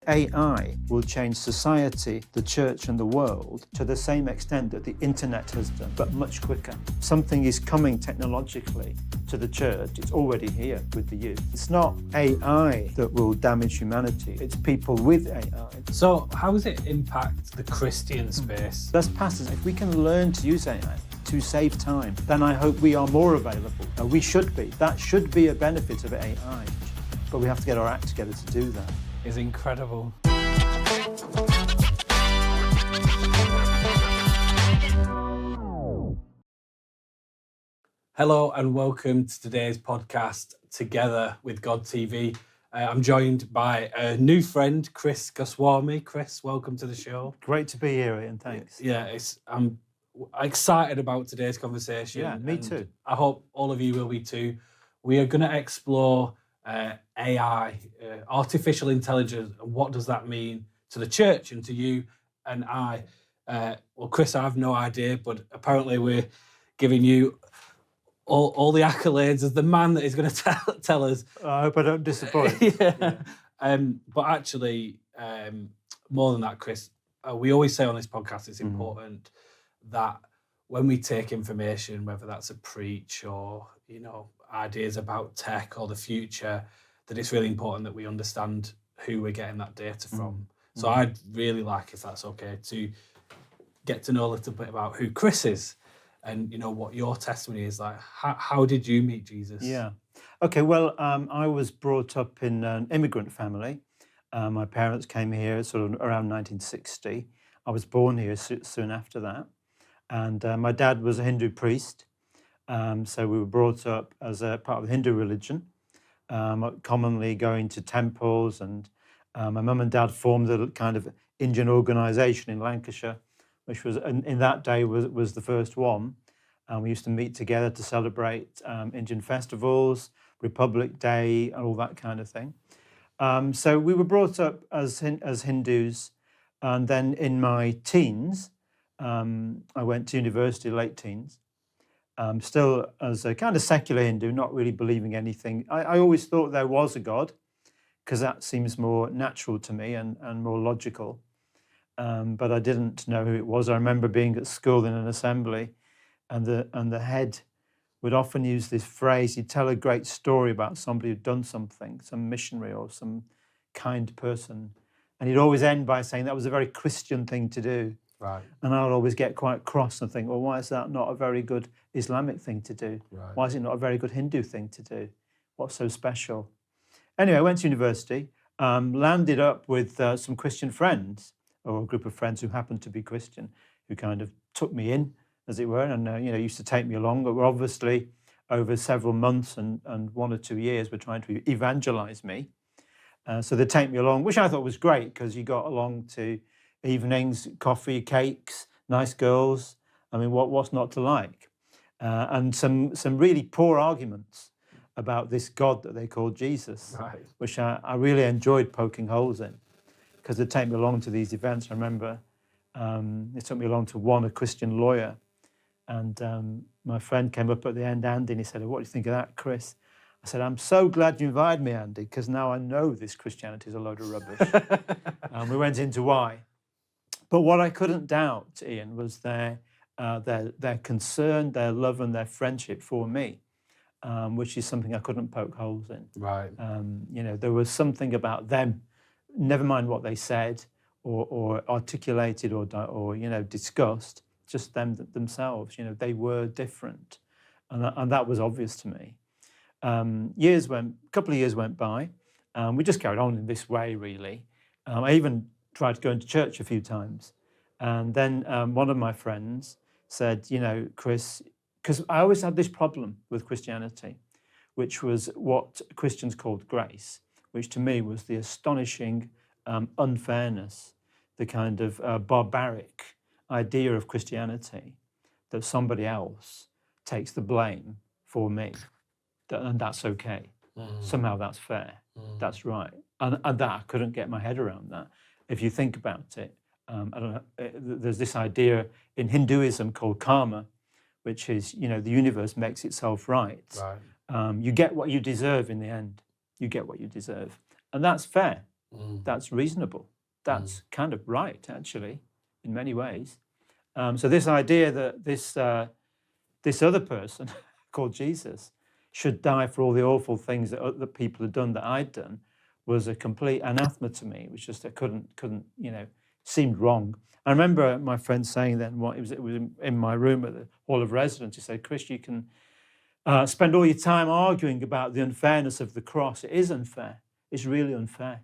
AI will change society, the church and the world to the same extent that the internet has done, but much quicker. Something is coming technologically to the church. It's already here with the youth. It's not AI that will damage humanity. It's people with AI. So how does it impact the Christian space? That's pastors. If we can learn to use AI to save time, then I hope we are more available. We should be. That should be a benefit of AI. But we have to get our act together to do that. Is incredible. Hello and welcome to today's podcast, Together with God TV. I'm joined by a new friend, Chris Goswami. Chris, welcome to the show. Great to be here, Ian. Thanks. Yeah, I'm excited about today's conversation. Yeah, me too. I hope all of you will be too. We are going to explore AI, artificial intelligence, and what does that mean to the church and to you and I? Well, Chris, I have no idea, but apparently we're giving you all the accolades as the man that is going to tell us. I hope I don't disappoint. Yeah. But actually, more than that, Chris, we always say on this podcast it's important that when we take information, whether that's a preach or, ideas about tech or the future, that it's really important that we understand who we're getting that data from. So I'd really like, if that's okay, to get to know a little bit about who Chris is and, what your testimony is like. How did you meet Jesus? Yeah. Okay, well, I was brought up in an immigrant family. My parents came here sort of around 1960. I was born here soon after that. And my dad was a Hindu priest. So we were brought up as a part of the Hindu religion, commonly going to temples. And my mum and dad formed a kind of Indian organisation in Lancashire, which was in that day was the first one. We used to meet together to celebrate Indian festivals, Republic Day, and all that kind of thing. So we were brought up as Hindus, and then in my teens, I went to university, late teens. Still as a kind of secular Hindu, not really believing anything. I always thought there was a God, because that seems more natural to me and more logical. But I didn't know who it was. I remember being at school in an assembly, and the head would often use this phrase. He'd tell a great story about somebody who'd done something, some missionary or some kind person. And he'd always end by saying that was a very Christian thing to do. Right. And I'd always get quite cross and think, well, why is that not a very good Islamic thing to do? Right. Why is it not a very good Hindu thing to do? What's so special? Anyway, I went to university, landed up with some Christian friends, or a group of friends who happened to be Christian, who kind of took me in, as it were, and used to take me along. But obviously, over several months and 1 or 2 years, were trying to evangelize me. So they take me along, which I thought was great, because you got along to evenings, coffee, cakes, nice girls. I mean, what's not to like? And some really poor arguments about this God that they called Jesus, Right. which I really enjoyed poking holes in, because they take me along to these events. I remember they took me along to one, a Christian lawyer, and my friend came up at the end, Andy, and he said, "What do you think of that, Chris?" I said, "I'm so glad you invited me, Andy, because now I know this Christianity is a load of rubbish." And we went into why. But what I couldn't doubt, Ian, was their concern, their love and their friendship for me, which is something I couldn't poke holes in. Right. There was something about them, never mind what they said or articulated or discussed, just them themselves. They were different, and that was obvious to me. A couple of years went by. We just carried on in this way, really. I even tried to go into church a few times. And then one of my friends said, Chris, because I always had this problem with Christianity, which was what Christians called grace, which to me was the astonishing unfairness, the kind of barbaric idea of Christianity, that somebody else takes the blame for me, and that's okay. Somehow that's fair, that's right. And that I couldn't get my head around that. If you think about it, I don't know, there's this idea in Hinduism called karma, which is, the universe makes itself right. Right. You get what you deserve in the end. You get what you deserve. And that's fair. That's reasonable. That's kind of right, actually, in many ways. So this idea that this other person called Jesus should die for all the awful things that other people had done that I'd done was a complete anathema to me. It was just I couldn't seemed wrong. I remember my friend saying then, it was in my room at the Hall of Residence. He said, "Chris, you can spend all your time arguing about the unfairness of the cross. It is unfair. It's really unfair.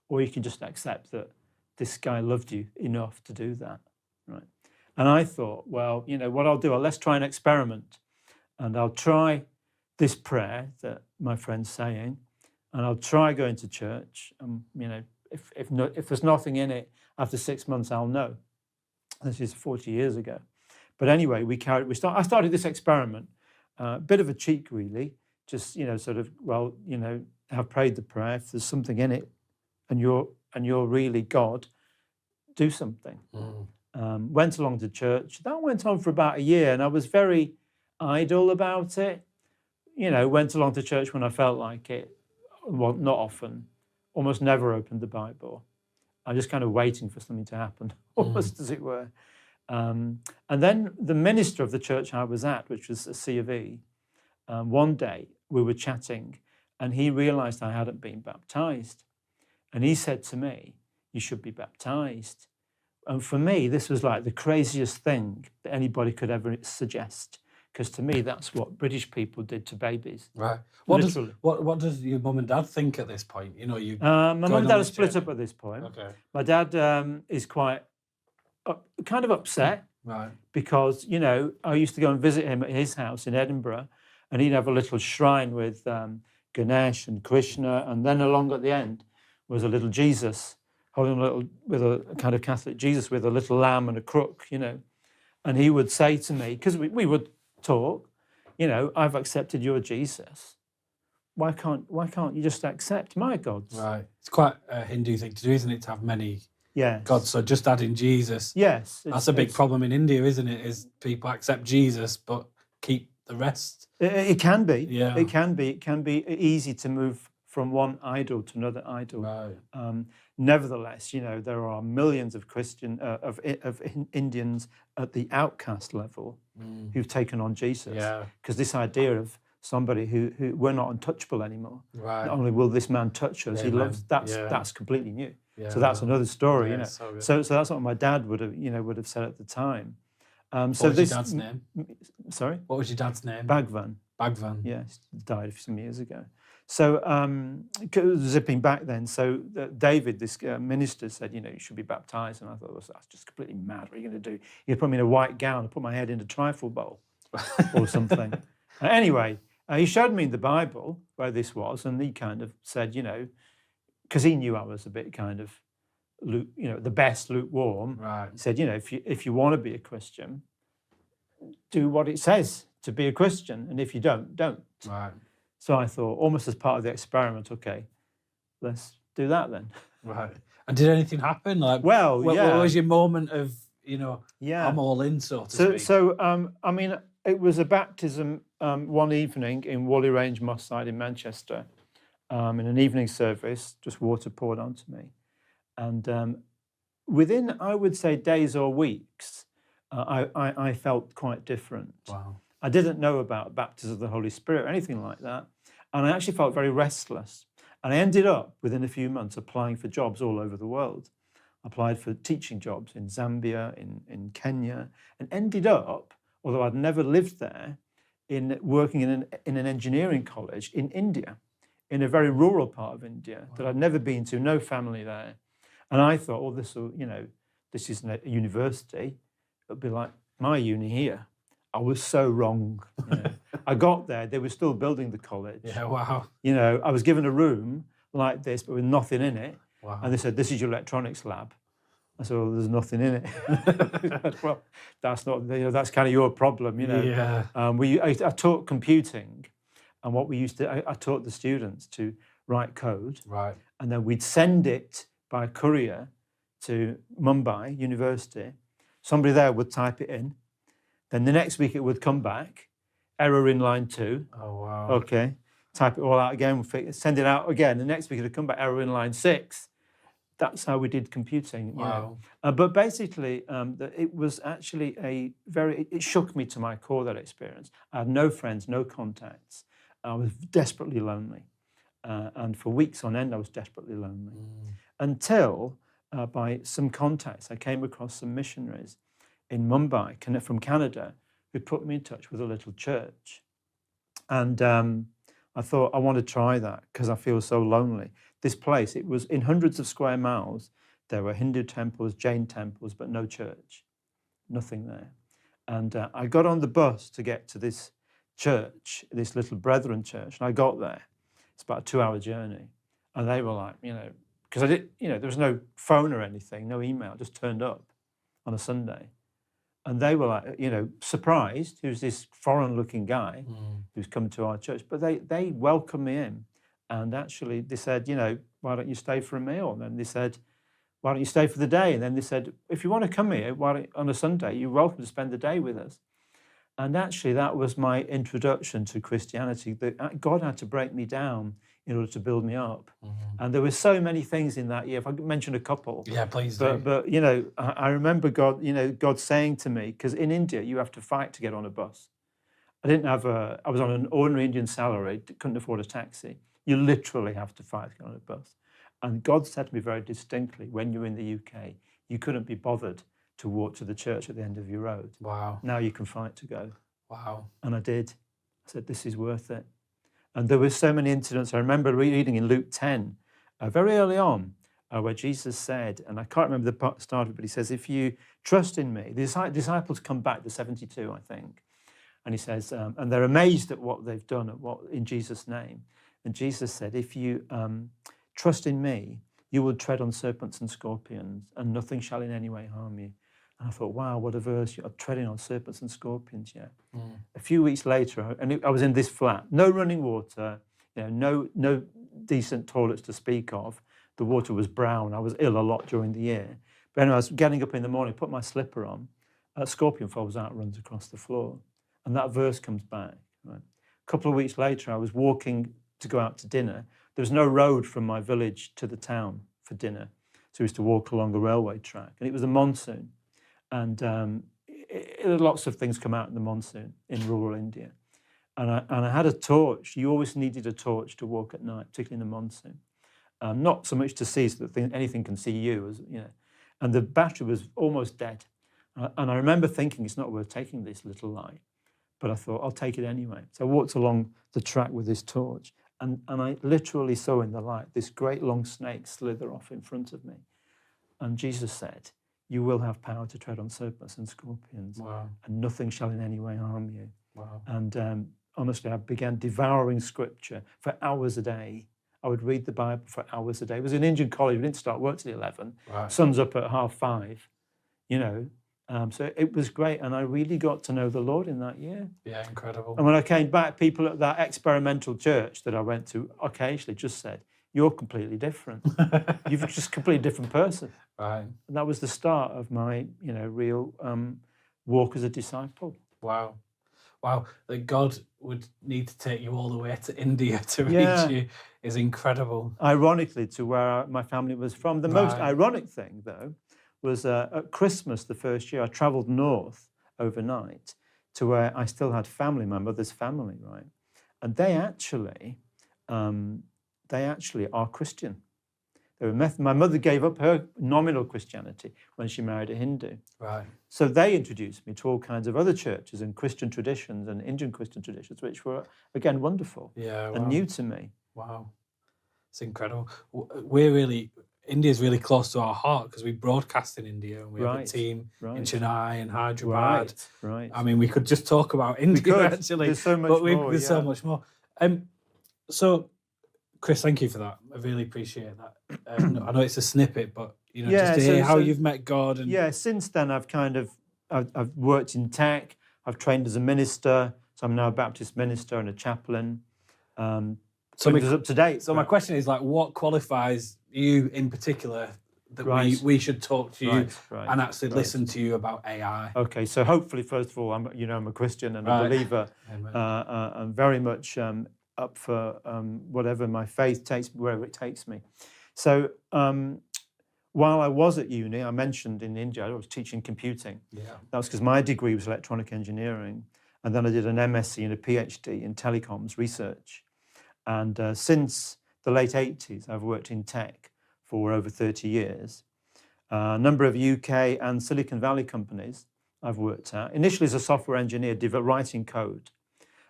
Or you can just accept that this guy loved you enough to do that, right?" And I thought, well, what I'll do, let's try an experiment, and I'll try this prayer that my friend's saying, and I'll try going to church. If there's nothing in it after 6 months, I'll know. This is 40 years ago, but anyway, I started this experiment, a bit of a cheek, really. Just have prayed the prayer. If there's something in it, and you're really God, do something. Went along to church. That went on for about a year, and I was very idle about it. Went along to church when I felt like it. Well, not often. Almost never opened the Bible. I'm just kind of waiting for something to happen, almost as it were. And then the minister of the church I was at, which was a C of E, one day we were chatting, and he realised I hadn't been baptised. And he said to me, "You should be baptised." And for me, this was like the craziest thing that anybody could ever suggest, because to me, that's what British people did to babies. Right. What does your mum and dad think at this point? My mum and dad are split up at this point. Okay. My dad is quite kind of upset, right? Because I used to go and visit him at his house in Edinburgh, and he'd have a little shrine with Ganesh and Krishna, and then along at the end was a little Jesus, holding with a kind of Catholic Jesus with a little lamb and a crook, And he would say to me, because we would talk, "I've accepted your Jesus. Why can't you just accept my gods?" Right. It's quite a Hindu thing to do, isn't it? To have many gods. So just adding Jesus. Yes. That's a big problem in India, isn't it? Is people accept Jesus but keep the rest. It can be. Yeah. It can be. It can be easy to move from one idol to another idol. Right. Nevertheless, there are millions of Indians at the outcast level who've taken on Jesus. Yeah. Because this idea of somebody who we're not untouchable anymore. Right. Not only will this man touch us, he loves. That's completely new. Yeah. So that's another story. So that's what my dad would have said at the time. What was your dad's name? Sorry. What was your dad's name? Bhagwan. Yes, died some years ago. So zipping back then, so David, this minister, said, you should be baptised. And I thought, well, that's just completely mad. What are you going to do? You're going to put me in a white gown and put my head in a trifle bowl or something. Anyway, he showed me in the Bible where this was, and he kind of said, because he knew I was a bit kind of, the best lukewarm. Right. He said, if you want to be a Christian, do what it says to be a Christian. And if you don't. Right. So I thought, almost as part of the experiment, okay, let's do that then. Right. And did anything happen? What was your moment of, I'm all in, so to speak? So, it was a baptism one evening in Whalley Range Moss Side in Manchester, in an evening service, just water poured onto me. And within, I would say, days or weeks, I felt quite different. Wow. I didn't know about baptism of the Holy Spirit or anything like that. And I actually felt very restless. And I ended up, within a few months, applying for jobs all over the world. I applied for teaching jobs in Zambia, in Kenya, and ended up, although I'd never lived there, in working in an engineering college in India, in a very rural part of India that I'd never been to, no family there. And I thought, this isn't a university. It'll be like my uni here. I was so wrong. I got there, they were still building the college. Yeah, wow. I was given a room like this, but with nothing in it. Wow. And they said, "This is your electronics lab." I said, "Well, there's nothing in it." Well, that's not, that's kind of your problem, Yeah. I taught computing, and what I taught the students to write code. Right. And then we'd send it by courier to Mumbai University. Somebody there would type it in. Then the next week it would come back, error in line 2. Oh, wow. Okay, type it all out again, send it out again. The next week it would come back, error in line 6. that's how we did computing. You know. Wow. But basically, it was actually it shook me to my core, that experience. I had no friends, no contacts. I was desperately lonely. And for weeks on end, I was desperately lonely. Until, by some contacts, I came across some missionaries in Mumbai from Canada who put me in touch with a little church. And I thought, I want to try that because I feel so lonely. This place, it was in hundreds of square miles. There were Hindu temples, Jain temples, but no church, nothing there. And I got on the bus to get to this church, this little Brethren church, and I got there. It's about a 2-hour journey. And they were like, because there was no phone or anything, no email, just turned up on a Sunday. And they were like, surprised. Who's this foreign-looking guy who's come to our church? But they welcomed me in. And actually, they said, why don't you stay for a meal? And then they said, why don't you stay for the day? And then they said, if you want to come here on a Sunday, you're welcome to spend the day with us. And actually, that was my introduction to Christianity, that God had to break me down in order to build me up. And there were so many things in that year. If I could mention a couple. Yeah, please do. But I remember God saying to me, because in India, you have to fight to get on a bus. I was on an ordinary Indian salary, couldn't afford a taxi. You literally have to fight to get on a bus. And God said to me very distinctly, when you're in the UK, you couldn't be bothered to walk to the church at the end of your road. Wow. Now you can fight to go. Wow. And I did. I said, this is worth it. And there were so many incidents. I remember reading in Luke 10, very early on, where Jesus said, and I can't remember the start of it, but he says, if you trust in me, the disciples come back, the 72, I think. And he says, and they're amazed at what they've done, in Jesus' name. And Jesus said, if you trust in me, you will tread on serpents and scorpions, and nothing shall in any way harm you. And I thought, wow, what a verse. You're treading on serpents and scorpions, yeah. A few weeks later, I was in this flat, no running water, no decent toilets to speak of. The water was brown. I was ill a lot during the year. But anyway, I was getting up in the morning, put my slipper on, a scorpion falls out, runs across the floor. And that verse comes back. Right? A couple of weeks later, I was walking to go out to dinner. There was no road from my village to the town for dinner. So we used to walk along a railway track. And it was a monsoon. And lots of things come out in the monsoon in rural India. And I had a torch. You always needed a torch to walk at night, particularly in the monsoon. Not so much to see so that anything can see you, And the battery was almost dead. And I remember thinking, it's not worth taking this little light. But I thought, I'll take it anyway. So I walked along the track with this torch. And I literally saw in the light this great long snake slither off in front of me. And Jesus said, you will have power to tread on serpents and scorpions. Wow. And nothing shall in any way harm you. Wow. And honestly, I began devouring scripture for hours a day. I would read the Bible for hours a day. It was an Indian college. We didn't start work till 11. Right. Sun's up at 5:30, So it was great. And I really got to know the Lord in that year. Yeah, incredible. And when I came back, people at that experimental church that I went to occasionally just said, you're completely different. You're just a completely different person. Right. And that was the start of my, real walk as a disciple. Wow. Wow. That God would need to take you all the way to India to reach you is incredible. Ironically, to where my family was from. The most ironic thing, though, was at Christmas the first year, I travelled north overnight to where I still had family, my mother's family, right? And they actually are Christian. My mother gave up her nominal Christianity when she married a Hindu. Right. So they introduced me to all kinds of other churches and Christian traditions and Indian Christian traditions, which were, again, wonderful and new to me. Wow. It's incredible. India's really close to our heart because we broadcast in India and we have a team in Chennai and Hyderabad. Right. I mean, we could just talk about India actually. There's so much more. There's so much more. So, Chris, thank you for that. I really appreciate that. I know it's a snippet, but just to hear how you've met God. And since then I've I've worked in tech. I've trained as a minister, so I'm now a Baptist minister and a chaplain. So it's up to date. So my question is, what qualifies you in particular that we should talk to you and actually listen to you about AI? Okay, so hopefully, first of all, I'm a Christian and a believer. I'm very much up for whatever my faith takes, wherever it takes me. So while I was at uni, I mentioned in India, I was teaching computing. Yeah. That was because my degree was electronic engineering. And then I did an MSc and a PhD in telecoms research. And since the late 80s, I've worked in tech for over 30 years. A number of UK and Silicon Valley companies I've worked at. Initially as a software engineer, writing code.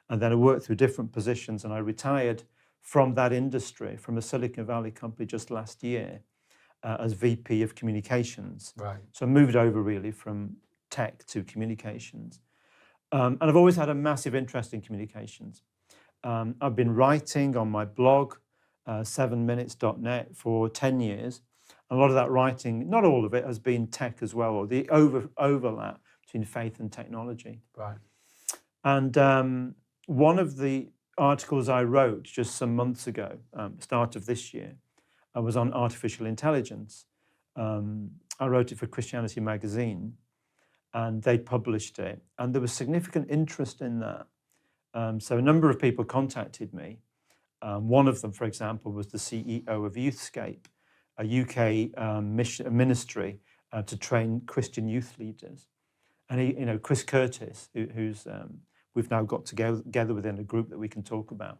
And then I worked through different positions, and I retired from that industry, from a Silicon Valley company just last year as VP of communications. Right. So I moved over really from tech to communications. And I've always had a massive interest in communications. I've been writing on my blog, 7minutes.net, for 10 years. A lot of that writing, not all of it, has been tech as well, or the overlap between faith and technology. Right. And one of the articles I wrote just some months ago, start of this year, I was on artificial intelligence. I wrote it for Christianity Magazine, and they published it. And there was significant interest in that. So a number of people contacted me. One of them, for example, was the CEO of Youthscape, a UK ministry to train Christian youth leaders. And he, Chris Curtis, who's we've now got together within a group that we can talk about.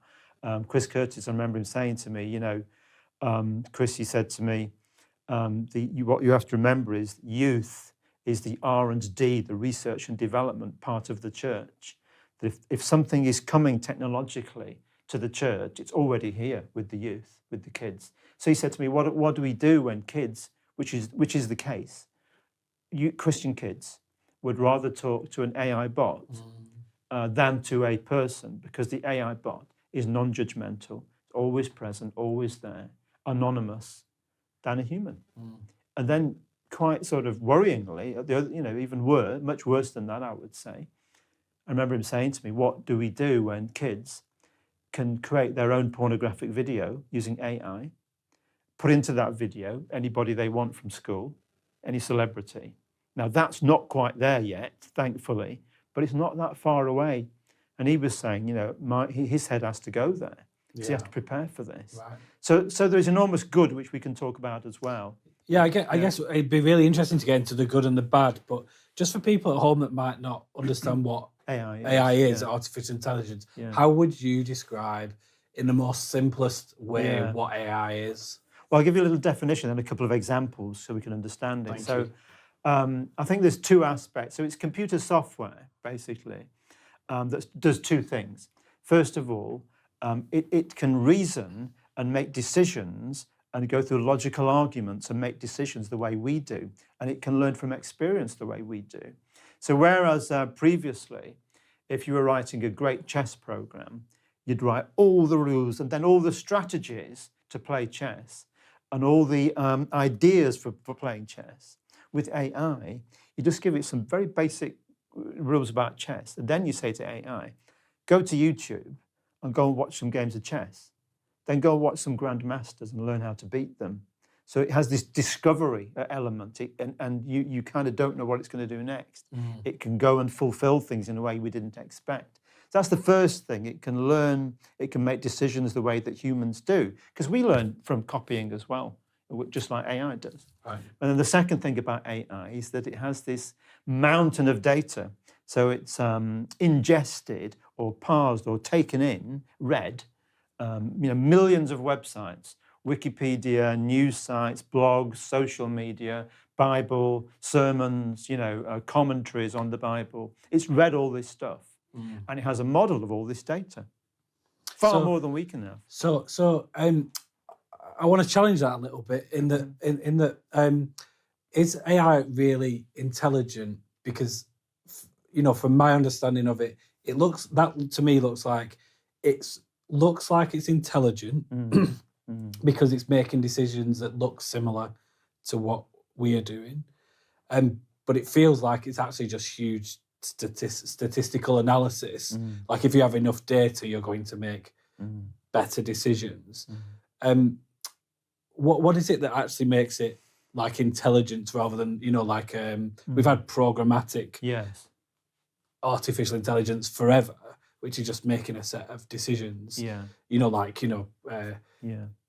Chris Curtis, I remember him saying to me, Chris, he said to me, what you have to remember is youth is the R&D, the research and development part of the church. That if something is coming technologically to the church, it's already here with the youth, with the kids. So he said to me, what do we do when kids, which is the case, Christian kids would rather talk to an AI bot than to a person, because the AI bot is non-judgmental, always present, always there, anonymous, than a human. And then quite sort of worryingly, even much worse than that, I would say, I remember him saying to me, what do we do when kids can create their own pornographic video using AI, put into that video anybody they want from school, any celebrity? Now, that's not quite there yet, thankfully, but it's not that far away. And he was saying, his head has to go there. So you have to prepare for this. Right. So there's enormous good, which we can talk about as well. Yeah, I guess it'd be really interesting to get into the good and the bad, but just for people at home that might not understand what AI is, artificial intelligence, how would you describe in the most simplest way what AI is? Well, I'll give you a little definition and a couple of examples so we can understand it. I think there's two aspects. So it's computer software, basically, that does two things. First of all, it can reason and make decisions and go through logical arguments and make decisions the way we do. And it can learn from experience the way we do. So whereas previously, if you were writing a great chess program, you'd write all the rules and then all the strategies to play chess and all the ideas for playing chess. With AI, you just give it some very basic rules about chess. And then you say to AI, go to YouTube and go and watch some games of chess. Then go and watch some grandmasters and learn how to beat them. So it has this discovery element, and you kind of don't know what it's going to do next. It can go and fulfill things in a way we didn't expect. So that's the first thing. It can learn, it can make decisions the way that humans do, because we learn from copying as well, just like AI does. Right. And then the second thing about AI is that it has this mountain of data. So it's ingested or parsed or taken in, read, millions of websites, Wikipedia, news sites, blogs, social media, Bible, sermons, commentaries on the Bible. It's read all this stuff, and it has a model of all this data, far more than we can have. So I want to challenge that a little bit in that is AI really intelligent? Because from my understanding of it, looks like it's intelligent because it's making decisions that look similar to what we are doing, but it feels like it's actually just huge statistical analysis. Like if you have enough data, you're going to make better decisions. What is it that actually makes it like intelligence rather than we've had programmatic artificial intelligence forever, which is just making a set of decisions. Yeah.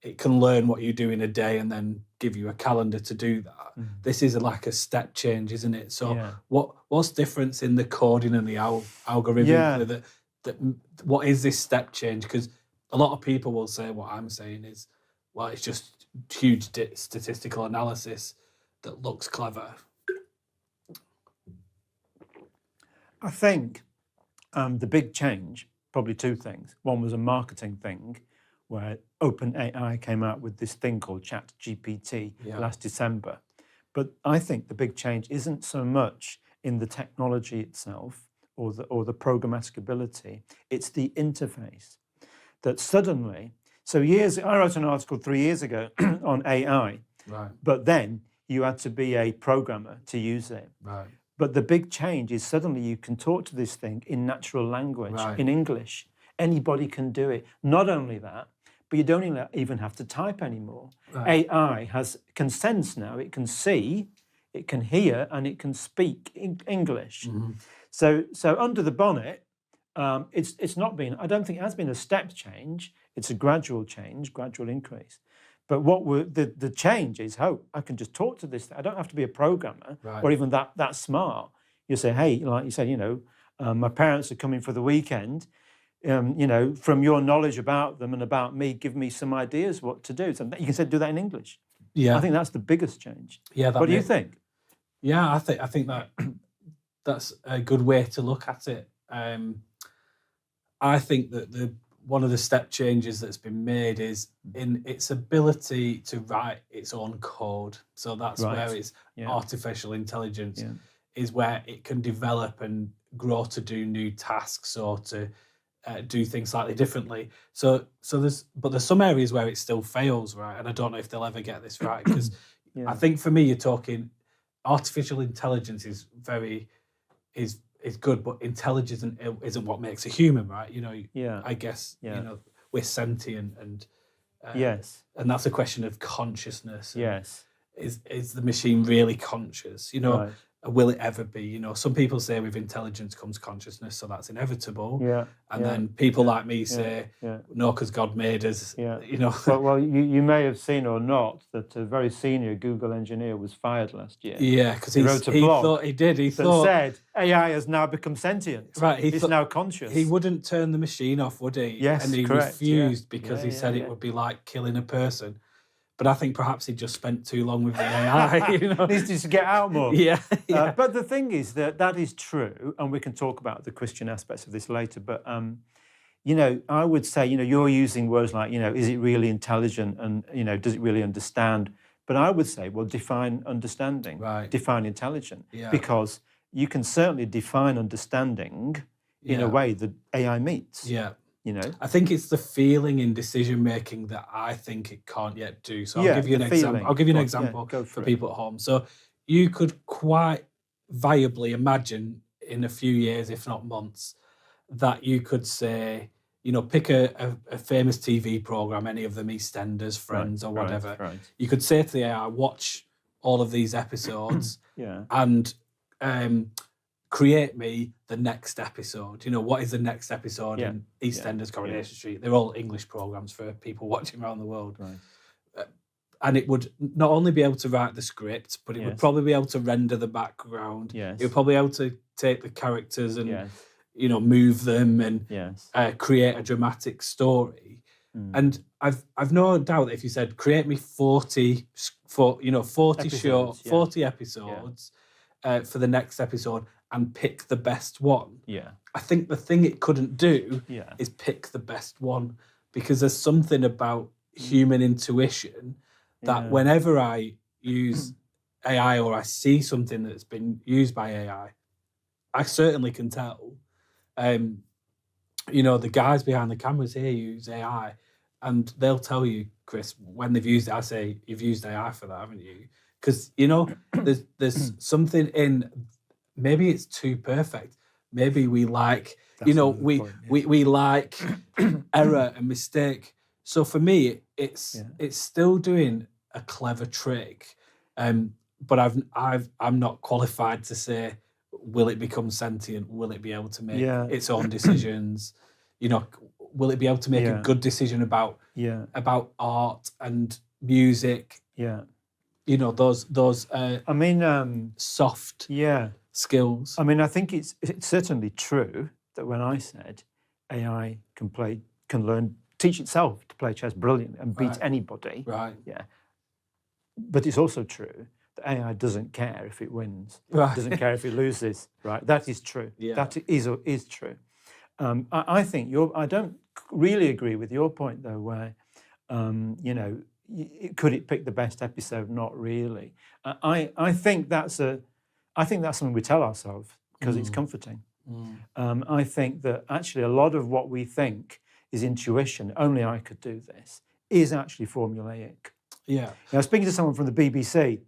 It can learn what you do in a day and then give you a calendar to do that. This is like a step change, isn't it? So what's difference in the coding and the algorithm? What is this step change? Because a lot of people will say what I'm saying is, well, it's just huge statistical analysis that looks clever. I think the big change, probably two things. One was a marketing thing, where OpenAI came out with this thing called ChatGPT last December. But I think the big change isn't so much in the technology itself or the programmatic ability, it's the interface. That suddenly, I wrote an article 3 years ago on AI, right? But then you had to be a programmer to use it. Right. But the big change is suddenly you can talk to this thing in natural language, in English. Anybody can do it. Not only that, but you don't even have to type anymore. Right. AI can sense now, it can see, it can hear, and it can speak English. So under the bonnet, it's not been, I don't think it has been a step change. It's a gradual change, gradual increase. But the change is, I can just talk to this. I don't have to be a programmer or even that smart. You say, hey, like you said, my parents are coming for the weekend. From your knowledge about them and about me, give me some ideas what to do. So you can say, do that in English. Yeah, I think that's the biggest change. Yeah, what do you think? Yeah, I think that that's a good way to look at it. I think that one of the step changes that's been made is in its ability to write its own code. So that's where it's artificial intelligence is where it can develop and grow to do new tasks or to do things slightly differently. So there's some areas where it still fails, right? And I don't know if they'll ever get this right, because I think for me, you're talking artificial intelligence is good, but intelligence isn't what makes a human, right? I guess we're sentient, and and that's a question of consciousness. Is the machine really conscious? Will it ever be? Some people say with intelligence comes consciousness, so that's inevitable. Then people like me say, no, because God made us. Well, you may have seen or not that a very senior Google engineer was fired last year. Yeah, because he wrote a blog. He said AI has now become sentient. Right, it's now conscious. He wouldn't turn the machine off, would he? Yes, and he correct, refused because he said it would be like killing a person. But I think perhaps he just spent too long with the AI. Needs to get out more. But the thing is that is true, and we can talk about the Christian aspects of this later. But I would say, you're using words like, is it really intelligent, and does it really understand? But I would say, well, define understanding, define intelligent, because you can certainly define understanding in a way that AI meets. I think it's the feeling in decision making that I think it can't yet do. So I'll give you an example. I'll give you an example for people at home. So you could quite viably imagine in a few years, if not months, that you could say, pick a famous TV program, any of them, EastEnders, Friends, or whatever. You could say to the AI, watch all of these episodes and create me the next episode. What is the next episode in EastEnders, Coronation Street? They're all English programs for people watching around the world. And it would not only be able to write the script, but it would probably be able to render the background. It would probably be able to take the characters and move them and create a dramatic story. And I've no doubt that if you said create me 40 episodes, 40 episodes for the next episode, and pick the best one. I think the thing it couldn't do is pick the best one, because there's something about human intuition that whenever I use AI or I see something that's been used by AI, I certainly can tell. The guys behind the cameras here use AI, and they'll tell you, Chris, when they've used it. I say, you've used AI for that, haven't you? Because there's something in. Maybe it's too perfect. Maybe we like, we like error and mistake. So for me, it's still doing a clever trick, but I'm not qualified to say will it become sentient? Will it be able to make Yeah. its own decisions? You know, will it be able to make a good decision about art and music? Yeah. You know, those I mean, soft skills. I mean, I think it's certainly true that when I said AI can teach itself to play chess brilliantly and beat anybody. Right. Yeah. But it's also true that AI doesn't care if it wins. Right. Doesn't care if it loses. Right. That is true. Yeah. That is true. I think I don't really agree with your point though, where you know, could it pick the best episode? Not really. I think that's something we tell ourselves because it's comforting. I think that actually a lot of what we think is intuition, only I could do this, is actually formulaic. Yeah. Now, speaking to someone from the BBC,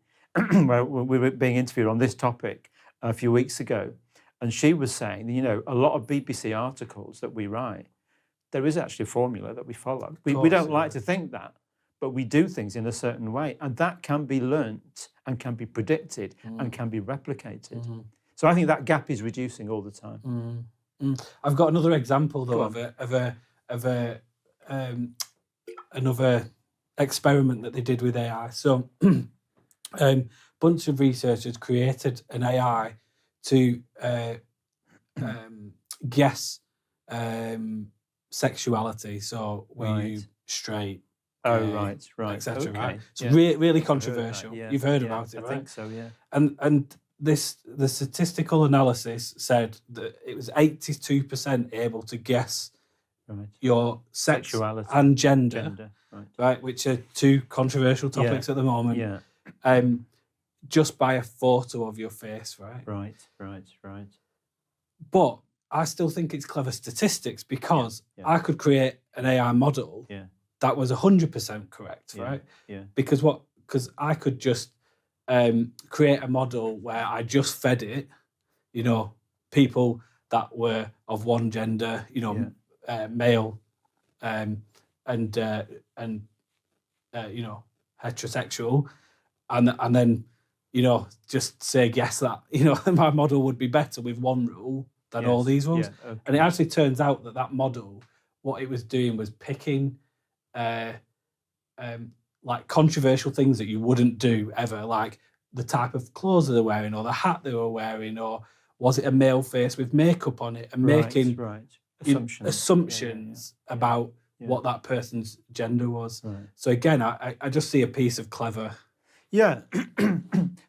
where we were being interviewed on this topic a few weeks ago, and she was saying, you know, a lot of BBC articles that we write, there is actually a formula that we follow. We don't like to think that, but we do things in a certain way, and that can be learnt and can be predicted and can be replicated. So I think that gap is reducing all the time. I've got another example though of another experiment that they did with AI. So bunch of researchers created an AI to guess sexuality. So were you straight? Right, etc. Okay. Right? It's really controversial. You've heard about it, right? I think so, yeah. And the statistical analysis said that it was 82% able to guess your sexuality and gender, right? Which are two controversial topics at the moment. Yeah. Just by a photo of your face, right? Right. But I still think it's clever statistics because I could create an AI model that was 100% correct, right? Yeah. Because I could just create a model where I just fed it, you know, people that were of one gender, you know, male, and you know, heterosexual, and then, you know, just say guess that, you know, my model would be better with one rule than all these ones. Yeah, okay. And it actually turns out that model, what it was doing was picking like controversial things that you wouldn't do ever, like the type of clothes they're wearing or the hat they were wearing, or was it a male face with makeup on it, and making assumptions about what that person's gender was. Right. So again, I just see a piece of clever. Yeah,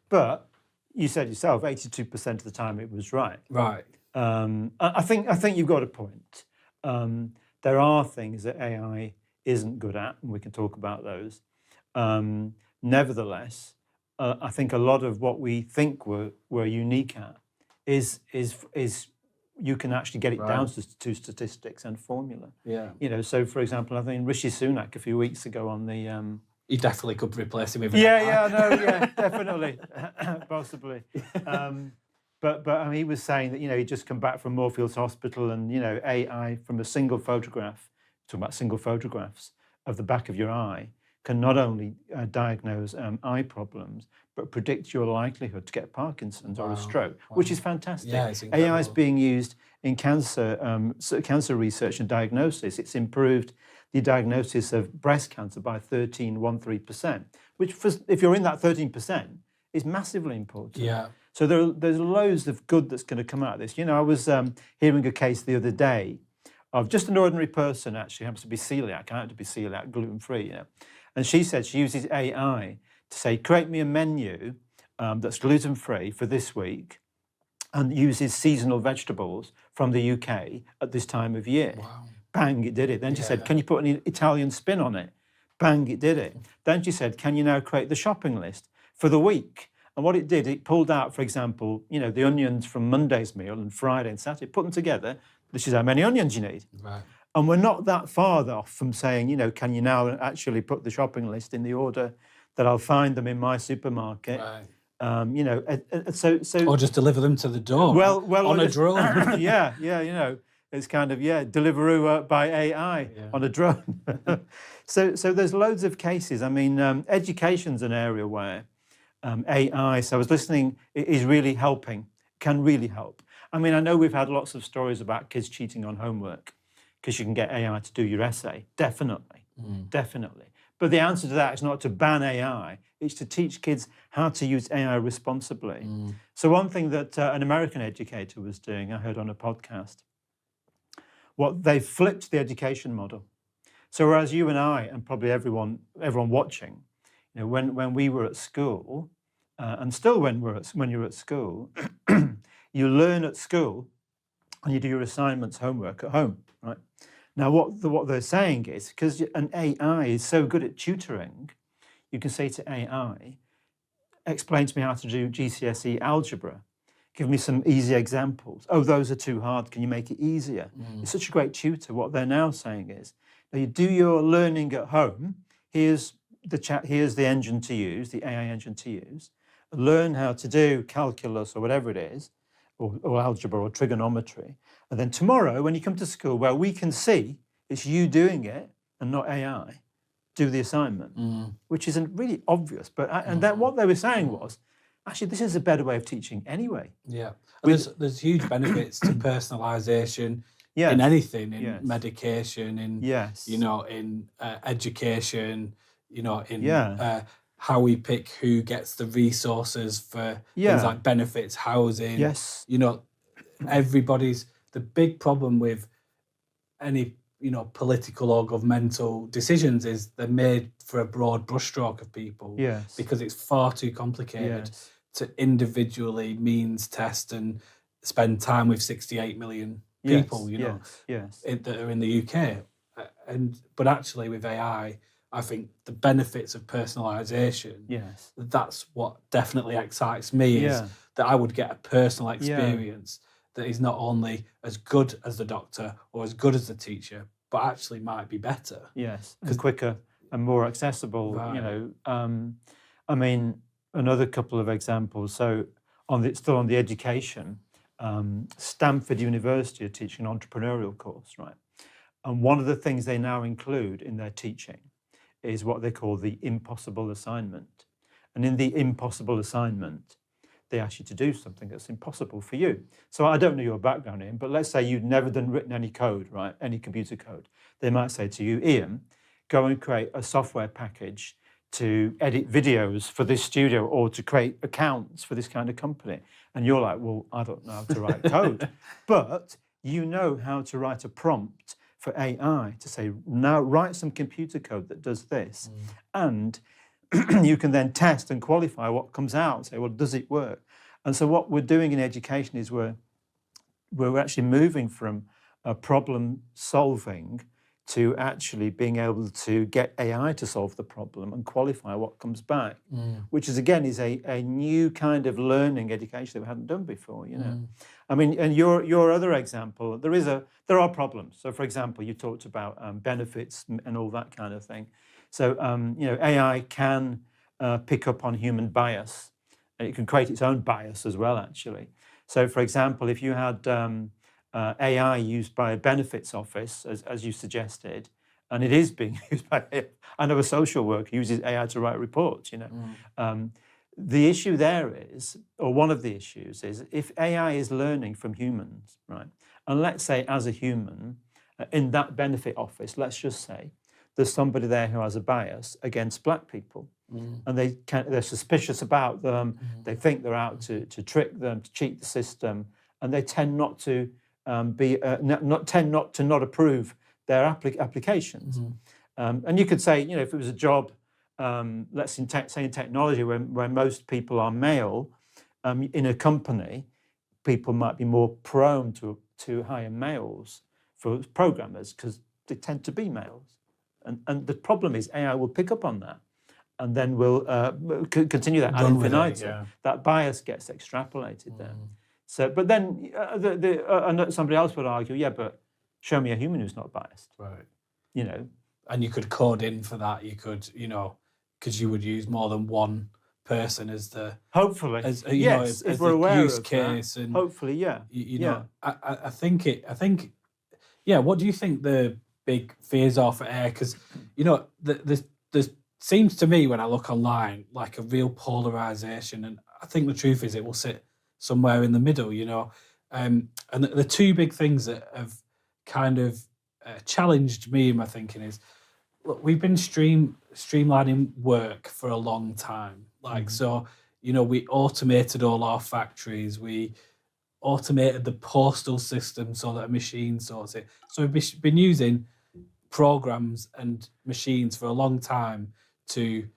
but you said yourself, 82% of the time it was right. Right. I think you've got a point. There are things that AI isn't good at, and we can talk about those. Nevertheless, I think a lot of what we think we're unique at is you can actually get it down to statistics and formula. Yeah. You know, so for example, I think Rishi Sunak a few weeks ago on the you definitely could replace him with an AI. Definitely, possibly. But I mean, he was saying that, you know, he'd just come back from Moorfields Hospital, and, you know, AI from a single photograph, talking about single photographs of the back of your eye, can not only diagnose eye problems, but predict your likelihood to get Parkinson's or a stroke, which is fantastic. Yeah, it's AI is being used in cancer research and diagnosis. It's improved the diagnosis of breast cancer by 13%, which, if you're in that 13%, is massively important. Yeah. So there's loads of good that's going to come out of this. You know, I was hearing a case the other day of just an ordinary person, actually happens to be celiac. I happen to be celiac, gluten-free, you know. And she said she uses AI to say, create me a menu that's gluten-free for this week, and uses seasonal vegetables from the UK at this time of year. Wow. Bang, it did it. Then she said, can you put an Italian spin on it? Bang, it did it. Then she said, can you now create the shopping list for the week? And what it did, it pulled out, for example, you know, the onions from Monday's meal and Friday and Saturday, put them together. This is how many onions you need. Right. And we're not that far off from saying, you know, can you now actually put the shopping list in the order that I'll find them in my supermarket? Right. You know, so or just deliver them to the door. Well, on a drone. yeah, you know, it's kind of Deliveroo by AI on a drone. So there's loads of cases. I mean, education's an area where AI. So I was listening, is really helping can really help. I mean, I know we've had lots of stories about kids cheating on homework because you can get AI to do your essay. Definitely, definitely. But the answer to that is not to ban AI, it's to teach kids how to use AI responsibly. So one thing that an American educator was doing, I heard on a podcast, they flipped the education model. So whereas you and I, and probably everyone watching, when we were at school, and still when you're at school, you learn at school and you do your assignments, homework at home, right? Now, what they're saying is, because an AI is so good at tutoring, you can say to AI, explain to me how to do GCSE algebra. Give me some easy examples. Oh, those are too hard. Can you make it easier? It's such a great tutor. What they're now saying is, now you do your learning at home. Here's the engine to use, the AI engine to use. Learn how to do calculus or whatever it is, or algebra or trigonometry. And then tomorrow, when you come to school, where we can see it's you doing it and not AI, do the assignment, which isn't really obvious. But and then what they were saying was, actually, this is a better way of teaching anyway. Yeah, and there's huge benefits to personalisation in anything, in medication, in in education, in how we pick who gets the resources for things like benefits, housing. Yes. Everybody's the big problem with any political or governmental decisions is they're made for a broad brushstroke of people. Yes. Because it's far too complicated to individually means test and spend time with 68 million people, that are in the UK. But actually with AI, I think the benefits of personalisation, that's what definitely excites me, is that I would get a personal experience that is not only as good as the doctor or as good as the teacher, but actually might be better. Yes, and quicker and more accessible. Right. I mean, another couple of examples. So still on the education, Stanford University are teaching an entrepreneurial course, right? And one of the things they now include in their teaching is what they call the impossible assignment. And in the impossible assignment, they ask you to do something that's impossible for you. So I don't know your background, Ian, but let's say you've never written any code, right? Any computer code. They might say to you, Ian, go and create a software package to edit videos for this studio or to create accounts for this kind of company. And you're like, well, I don't know how to write code. But you know how to write a prompt for AI to say, now write some computer code that does this. And you can then test and qualify what comes out and say, well, does it work? And so what we're doing in education is we're actually moving from problem solving to actually being able to get AI to solve the problem and qualify what comes back, which is a new kind of learning education that we hadn't done before, I mean, and your other example, there are problems. So for example, you talked about benefits and all that kind of thing. So, AI can pick up on human bias. It can create its own bias as well, actually. So, for example, if you had AI used by a benefits office, as you suggested, and it is being used by, I know a social worker uses AI to write reports, the issue there is, or one of the issues is, if AI is learning from humans, right, and let's say as a human, in that benefit office, let's just say, there's somebody there who has a bias against black people, and they're suspicious about them. They think they're out to trick them, to cheat the system, and they tend not to not approve their applications. And you could say, if it was a job, let's say in technology, where most people are male, in a company, people might be more prone to hire males for programmers because they tend to be males. And the problem is AI will pick up on that and then will continue that ad infinitum. That bias gets extrapolated then. So, but then somebody else would argue, but show me a human who's not biased. Right. And you could code in for that. You could, because you would use more than one person as the hopefully as if we're aware use of case that, and hopefully I think what do you think the big fears are for AI? Because there seems to me when I look online like a real polarization, and I think the truth is it will sit somewhere in the middle, you know. And the two big things that have kind of challenged me in my thinking is, look, we've been streamlining work for a long time. Like, so, you know, we automated all our factories. We automated the postal system so that a machine sorts it. So we've been using programs and machines for a long time to,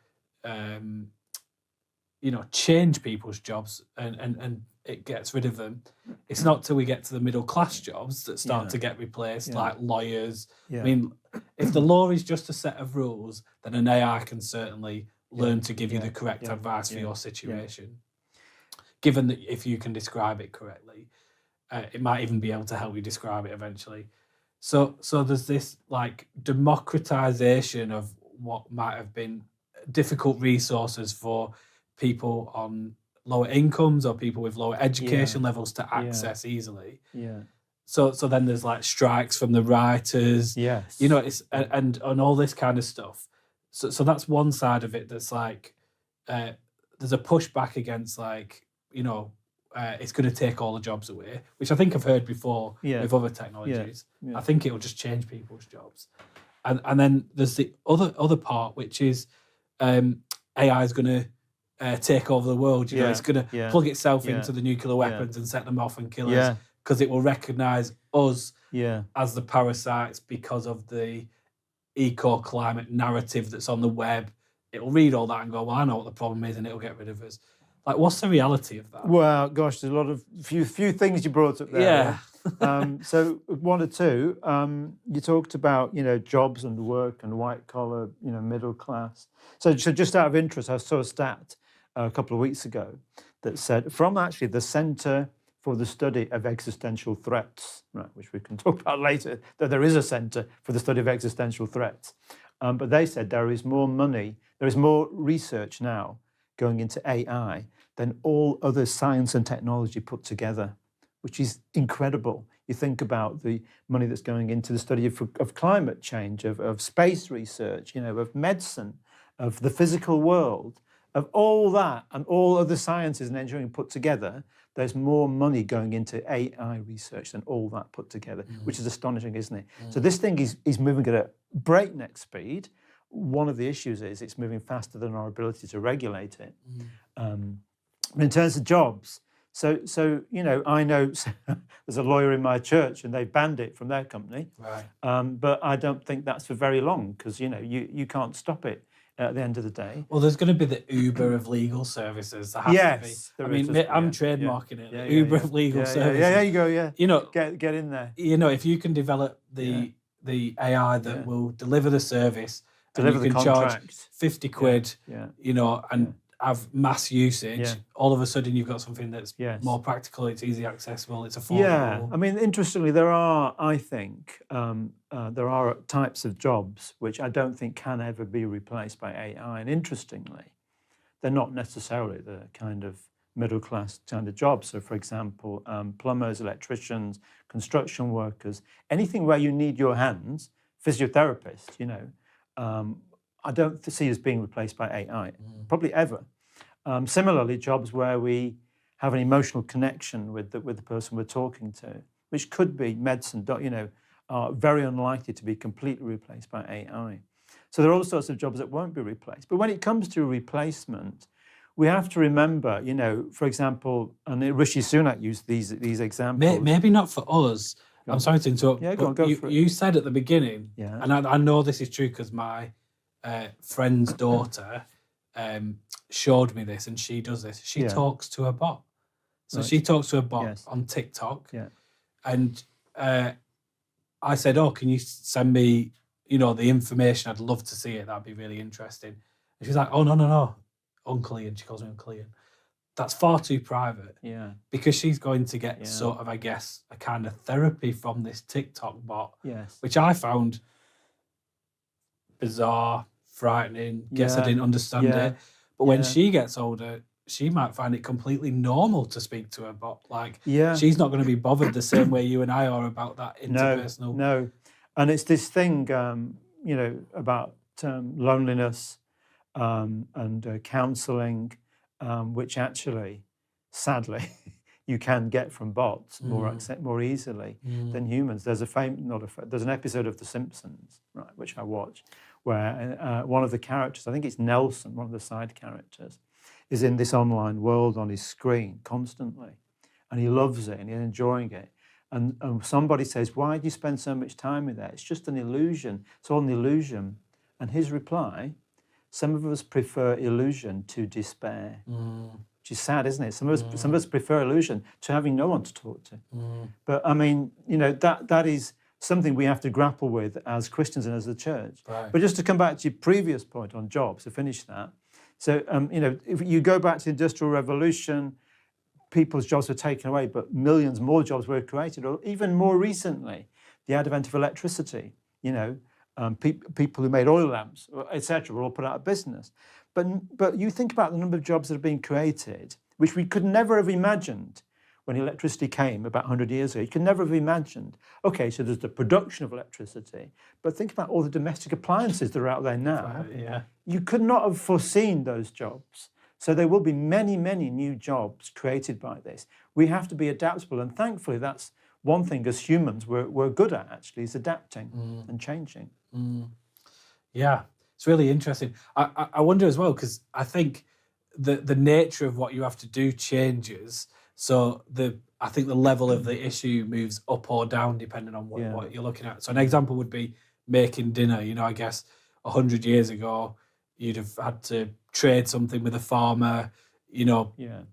you know, change people's jobs, and it gets rid of them. It's not till we get to the middle class jobs that start to get replaced, like lawyers. I mean, if the law is just a set of rules, then an AI can certainly learn to give you the correct advice for your situation. Given that if you can describe it correctly, it might even be able to help you describe it eventually. So there's this like democratization of what might have been difficult resources for people on lower incomes or people with lower education levels to access easily. So then there's like strikes from the writers. You know, it's and all this kind of stuff. So that's one side of it. That's like there's a pushback against, like, you know, it's going to take all the jobs away, which I think I've heard before with other technologies. I think it will just change people's jobs. And then there's the other part, which is AI is going to take over the world. You know, it's going to plug itself into the nuclear weapons and set them off and kill us, because it will recognise us as the parasites because of the eco-climate narrative that's on the web. It'll read all that and go, well, I know what the problem is, and it'll get rid of us. Like, what's the reality of that? Well, gosh, there's a lot of few things you brought up there. So one or two, you talked about, you know, jobs and work and white collar, you know, middle class. So just out of interest, I saw a stat a couple of weeks ago that said, from actually the Centre for the Study of Existential Threats, right, which we can talk about later, that there is a centre for the study of existential threats. But they said there is more money, there is more research now going into AI than all other science and technology put together, which is incredible. You think about the money that's going into the study of climate change, of space research, you know, of medicine, of the physical world, of all that and all other sciences and engineering put together. There's more money going into AI research than all that put together, which is astonishing, isn't it? So this thing is moving at a breakneck speed. One of the issues is it's moving faster than our ability to regulate it. But in terms of jobs, so you know, I know there's a lawyer in my church and they've banned it from their company. But I don't think that's for very long, because, you know, you can't stop it at the end of the day. Well, there's going to be the Uber of legal services. There has to be. I mean, I'm trademarking it. The Uber of legal services. There you go. You know, get in there. You know, if you can develop the AI that will deliver the service, deliver and you can charge 50 quid, you know, and have mass usage, all of a sudden you've got something that's more practical, it's easy accessible, it's affordable. Yeah, I mean, interestingly, there are, I think, there are types of jobs which I don't think can ever be replaced by AI. And interestingly, they're not necessarily the kind of middle-class kind of jobs. So, for example, plumbers, electricians, construction workers, anything where you need your hands, physiotherapists, you know, I don't see as being replaced by AI, probably ever. Similarly, jobs where we have an emotional connection with the person we're talking to, which could be medicine, you know, are very unlikely to be completely replaced by AI. So there are all sorts of jobs that won't be replaced. But when it comes to replacement, we have to remember, you know, for example, and Rishi Sunak used these examples. Maybe not for us. I'm sorry to interrupt. Yeah, go for it. You said at the beginning, and I know this is true because my friend's daughter showed me this, and she does this. She talks to a bot. So she talks to a bot on TikTok. And I said, oh, can you send me, you know, the information? I'd love to see it. That'd be really interesting. And she's like, oh, no, Uncle Ian. She calls me Uncle Ian. That's far too private. Because she's going to get sort of, I guess, a kind of therapy from this TikTok bot, which I found bizarre, frightening. Guess I didn't understand it. But when she gets older, she might find it completely normal to speak to a bot. Like, she's not going to be bothered the same way you and I are about that interpersonal. No. And it's this thing, you know, about loneliness and counselling, which actually, sadly, you can get from bots more easily than humans. There's there's an episode of The Simpsons, right, which I watched, where one of the characters, I think it's Nelson, one of the side characters, is in this online world on his screen constantly, and he loves it and he's enjoying it. And somebody says, "Why do you spend so much time with that? It's just an illusion. It's all an illusion." And his reply, "Some of us prefer illusion to despair." Which is sad, isn't it? Some of us prefer illusion to having no one to talk to. But I mean, that is something we have to grapple with as Christians and as the church. Right. But just to come back to your previous point on jobs, to finish that. So, if you go back to the Industrial Revolution, people's jobs were taken away, but millions more jobs were created. Or even more recently, the advent of electricity. People who made oil lamps, etc., were all put out of business. But you think about the number of jobs that have been created, which we could never have imagined when electricity came about 100 years ago. You could never have imagined. Okay, so there's the production of electricity, but think about all the domestic appliances that are out there now. Yeah. You could not have foreseen those jobs. So there will be many, many new jobs created by this. We have to be adaptable, and thankfully that's one thing as humans we're good at, actually, is adapting and changing. Yeah, it's really interesting. I wonder as well, because I think the nature of what you have to do changes. So I think the level of the issue moves up or down depending on what you're looking at. So an example would be making dinner. I guess 100 years ago, you'd have had to trade something with a farmer,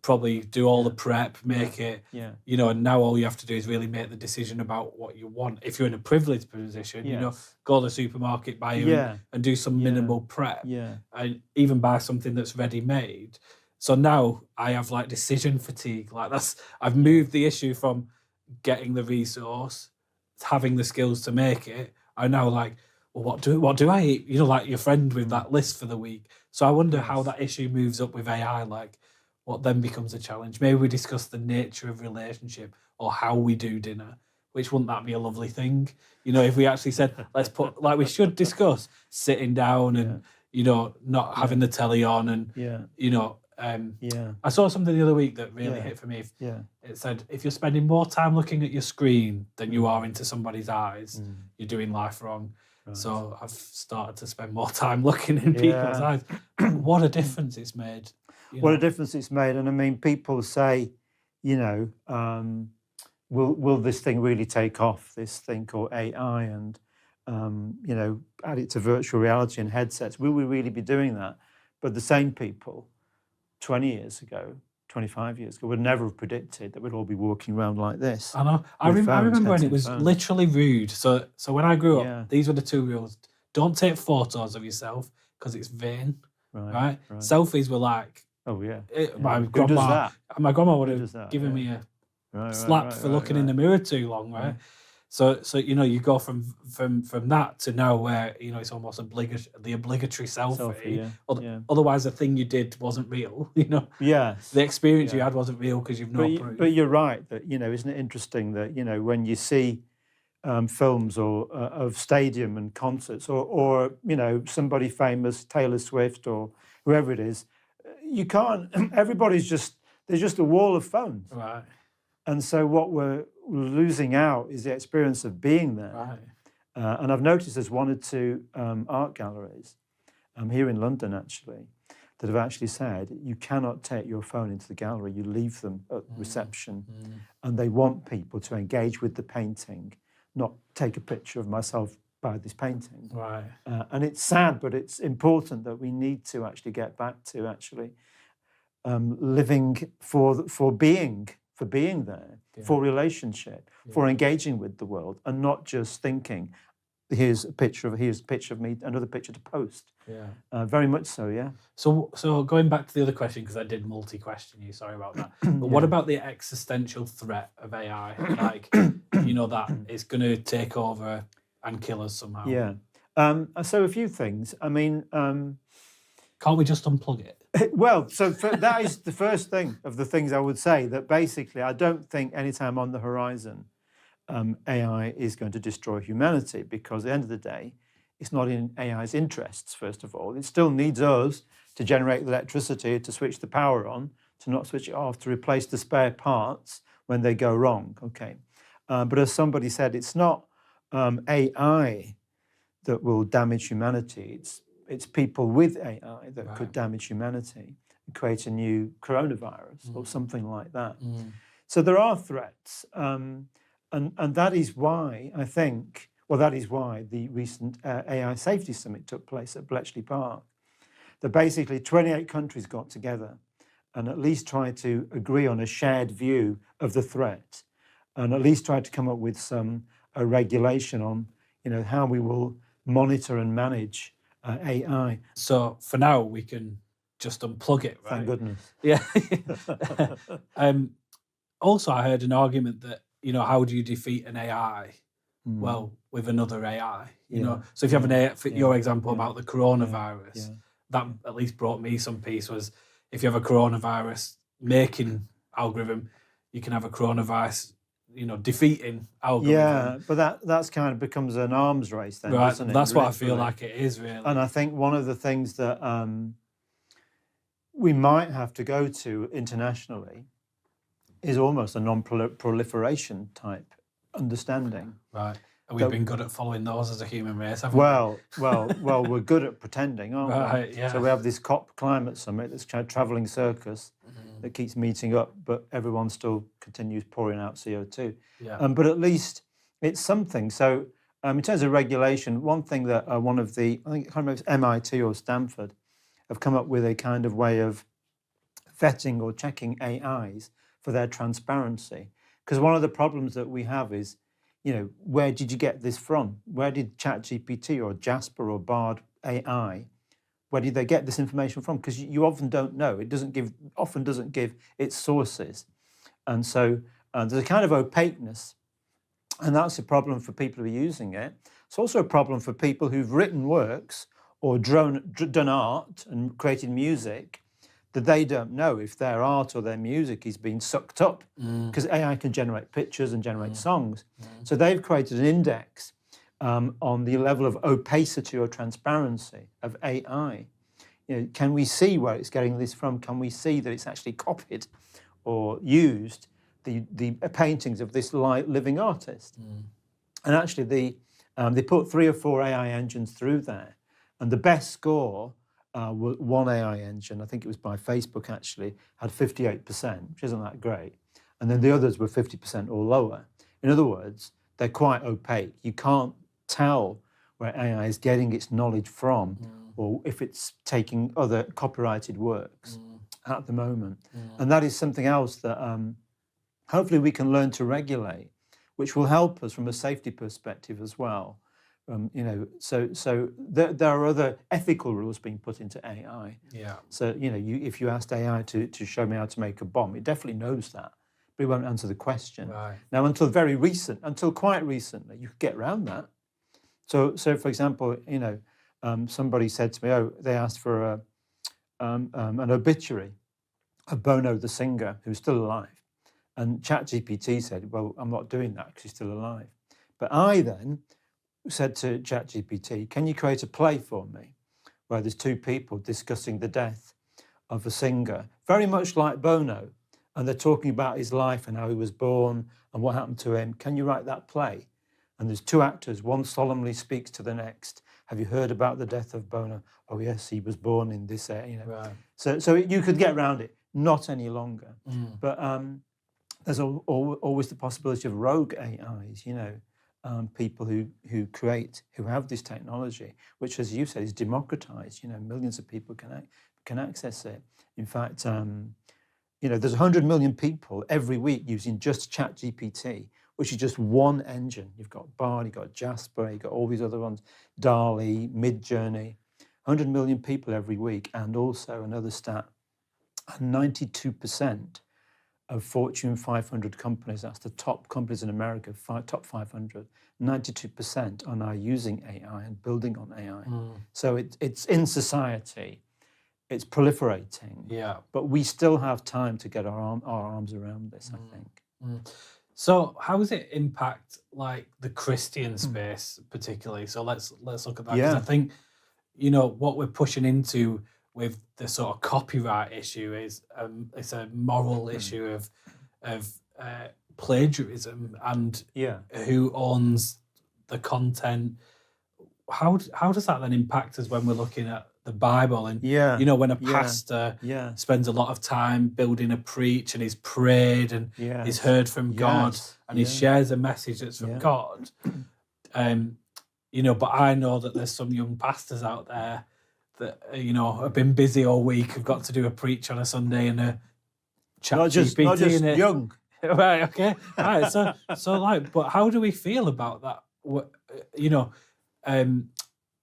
probably do all the prep, make it, and now all you have to do is really make the decision about what you want. If you're in a privileged position, go to the supermarket, buy and do some minimal prep, and even buy something that's ready-made. So now I have like decision fatigue. I've moved the issue from getting the resource, having the skills to make it. I now like, well, what do I eat? Like your friend with that list for the week. So I wonder how that issue moves up with AI, like what then becomes a challenge. Maybe we discuss the nature of relationship or how we do dinner, which wouldn't that be a lovely thing? If we actually said, let's put, like we should discuss sitting down and, not having the telly on and, I saw something the other week that really hit for me. It said, if you're spending more time looking at your screen than you are into somebody's eyes, you're doing life wrong. Right. So I've started to spend more time looking in people's eyes. What a difference it's made. What a difference it's made. And I mean, people say, will this thing really take off, this thing called AI, and, add it to virtual reality and headsets? Will we really be doing that? But the same people 20 years ago, 25 years ago, would never have predicted that we'd all be walking around like this. I know. I remember when it was literally rude. So when I grew up, these were the two rules. Don't take photos of yourself because it's vain, right? Selfies were like... Oh, yeah. My Who does that? grandma would have given me a slap for looking in the mirror too long, right? So you go from that to now where it's almost the obligatory selfie. Otherwise, the thing you did wasn't real. Yes. The experience you had wasn't real because you've not proof. But you're right that isn't it interesting that when you see films or of stadium and concerts or somebody famous, Taylor Swift or whoever it is, you can't. Everybody's there's just a wall of phones. Right. And so what we're losing out is the experience of being there. Right. And I've noticed there's one or two art galleries here in London, actually, that have actually said you cannot take your phone into the gallery. You leave them at reception. And they want people to engage with the painting, not take a picture of myself by this painting. Right. And it's sad, but it's important that we need to actually get back to actually living for being there, for relationship, for engaging with the world, and not just thinking, here's a picture of me, another picture to post. Yeah. Very much so, yeah. So going back to the other question, because I did multi-question you, sorry about that. But what about the existential threat of AI? Like, that it's going to take over and kill us somehow. Yeah. So a few things. I mean... can't we just unplug it? Well, so that is the first thing of the things I would say, that basically I don't think anytime on the horizon AI is going to destroy humanity, because at the end of the day, it's not in AI's interests, first of all. It still needs us to generate the electricity to switch the power on to not switch it off, to replace the spare parts when they go wrong. Okay, but as somebody said, it's not AI that will damage humanity. It's people with AI that could damage humanity and create a new coronavirus or something like that. So there are threats, and that is why I think, well, that is why the recent AI Safety Summit took place at Bletchley Park. That basically 28 countries got together and at least tried to agree on a shared view of the threat, and at least tried to come up with a regulation on, how we will monitor and manage AI. So for now, we can just unplug it, right? Thank goodness. Yeah. Also, I heard an argument that, how do you defeat an AI? Well, with another AI, So if you have an AI, for your example about the coronavirus, that at least brought me some peace, was if you have a coronavirus making algorithm, you can have a coronavirus, defeating algorithm. Yeah, but that's kind of becomes an arms race then, right, doesn't it? That's what I feel like it is, really. And I think one of the things that we might have to go to internationally is almost a non-proliferation type understanding. Right. And we've been good at following those as a human race, haven't we? Well, we're good at pretending, aren't we? Right, yeah. So we have this COP climate summit, this kind of travelling circus that keeps meeting up, but everyone still continues pouring out CO2. Yeah. But at least it's something. So in terms of regulation, one thing that I think, I can't remember if it's MIT or Stanford, have come up with a kind of way of vetting or checking AIs for their transparency. Because one of the problems that we have is, where did you get this from? Where did ChatGPT or Jasper or Bard AI, where did they get this information from? Because you often don't know. It often doesn't give its sources. And so there's a kind of opaqueness, and that's a problem for people who are using it. It's also a problem for people who've written works or done art and created music, that they don't know if their art or their music is being sucked up, because AI can generate pictures and generate songs. So they've created an index on the level of opacity or transparency of AI. Can we see where it's getting this from? Can we see that it's actually copied or used the paintings of this living artist? And actually they put 3 or 4 AI engines through there, and the best score, one AI engine, I think it was by Facebook actually, had 58%, which isn't that great. And then the others were 50% or lower. In other words, they're quite opaque. You can't tell where AI is getting its knowledge from, or if it's taking other copyrighted works at the moment. And that is something else that hopefully we can learn to regulate, which will help us from a safety perspective as well. So there are other ethical rules being put into AI. Yeah. So if you asked AI to show me how to make a bomb, it definitely knows that, but it won't answer the question. Right. Now, until quite recently, you could get around that. So for example, somebody said to me, they asked for an obituary of Bono the singer, who's still alive, and ChatGPT said, well, I'm not doing that because he's still alive. But I then said to ChatGPT, can you create a play for me where there's 2 people discussing the death of a singer, very much like Bono, and they're talking about his life and how he was born and what happened to him. Can you write that play? And there's 2 actors, one solemnly speaks to the next. Have you heard about the death of Bono? Oh yes, he was born in this area. Right. So you could get around it, not any longer. But there's always the possibility of rogue AIs, people who have this technology, which, as you said, is democratized. Millions of people can access it. In fact, there's 100 million people every week using just ChatGPT, which is just one engine. You've got Bard, you've got Jasper, you've got all these other ones, DALL-E, Midjourney. 100 million people every week, and also another stat: 92% of Fortune 500 companies, that's the top companies in America, top 500, 92% are now using AI and building on AI. So it's in society, it's proliferating. Yeah. But we still have time to get our arms around this, I think. So how does it impact like the Christian space particularly? So let's look at that, because I think what we're pushing into with the sort of copyright issue is it's a moral issue of plagiarism and Yeah. who owns the content. How does that then impact us when we're looking at the Bible? And Yeah. you know, when a Yeah. pastor Yeah. spends a lot of time building a preach and he's prayed and he's Yes. heard from God Yes. and he Yeah. shares a message that's from Yeah. God, you know, but I know that there's some young pastors out there that you know have been busy all week, have got to do a preach on a Sunday and a chat Not just young. Right, okay. Right. So like, but how do we feel about that? You know,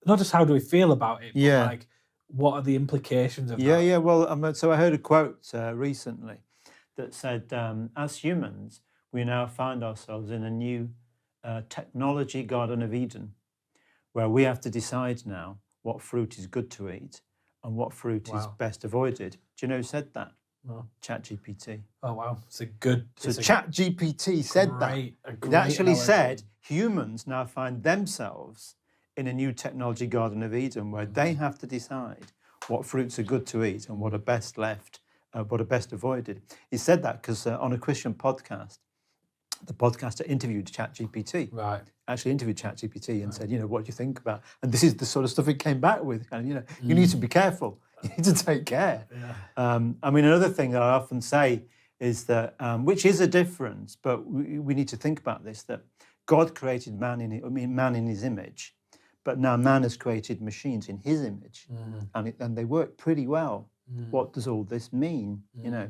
not just how do we feel about it, but Yeah. like what are the implications of Yeah, that? yeah. Well, so I heard a quote recently that said, as humans, we now find ourselves in a new technology Garden of Eden, where we have to decide now what fruit is good to eat and what fruit is Wow. best avoided. Do you know who said that? No. ChatGPT. Oh wow, it's a good. So ChatGPT said that. It actually said humans now find themselves in a new technology Garden of Eden where they have to decide what fruits are good to eat and what are best left, what are best avoided. He said that because on a Christian podcast, the podcaster interviewed ChatGPT. Right. Actually interviewed ChatGPT and said, you know, what do you think about? And this is the sort of stuff it came back with. And you know, you need to be careful. You need to take care. Yeah. I mean, another thing that I often say is that, which is a difference, but we need to think about this: that God created man in His image, but now man has created machines in His image, and they work pretty well. What does all this mean? You know.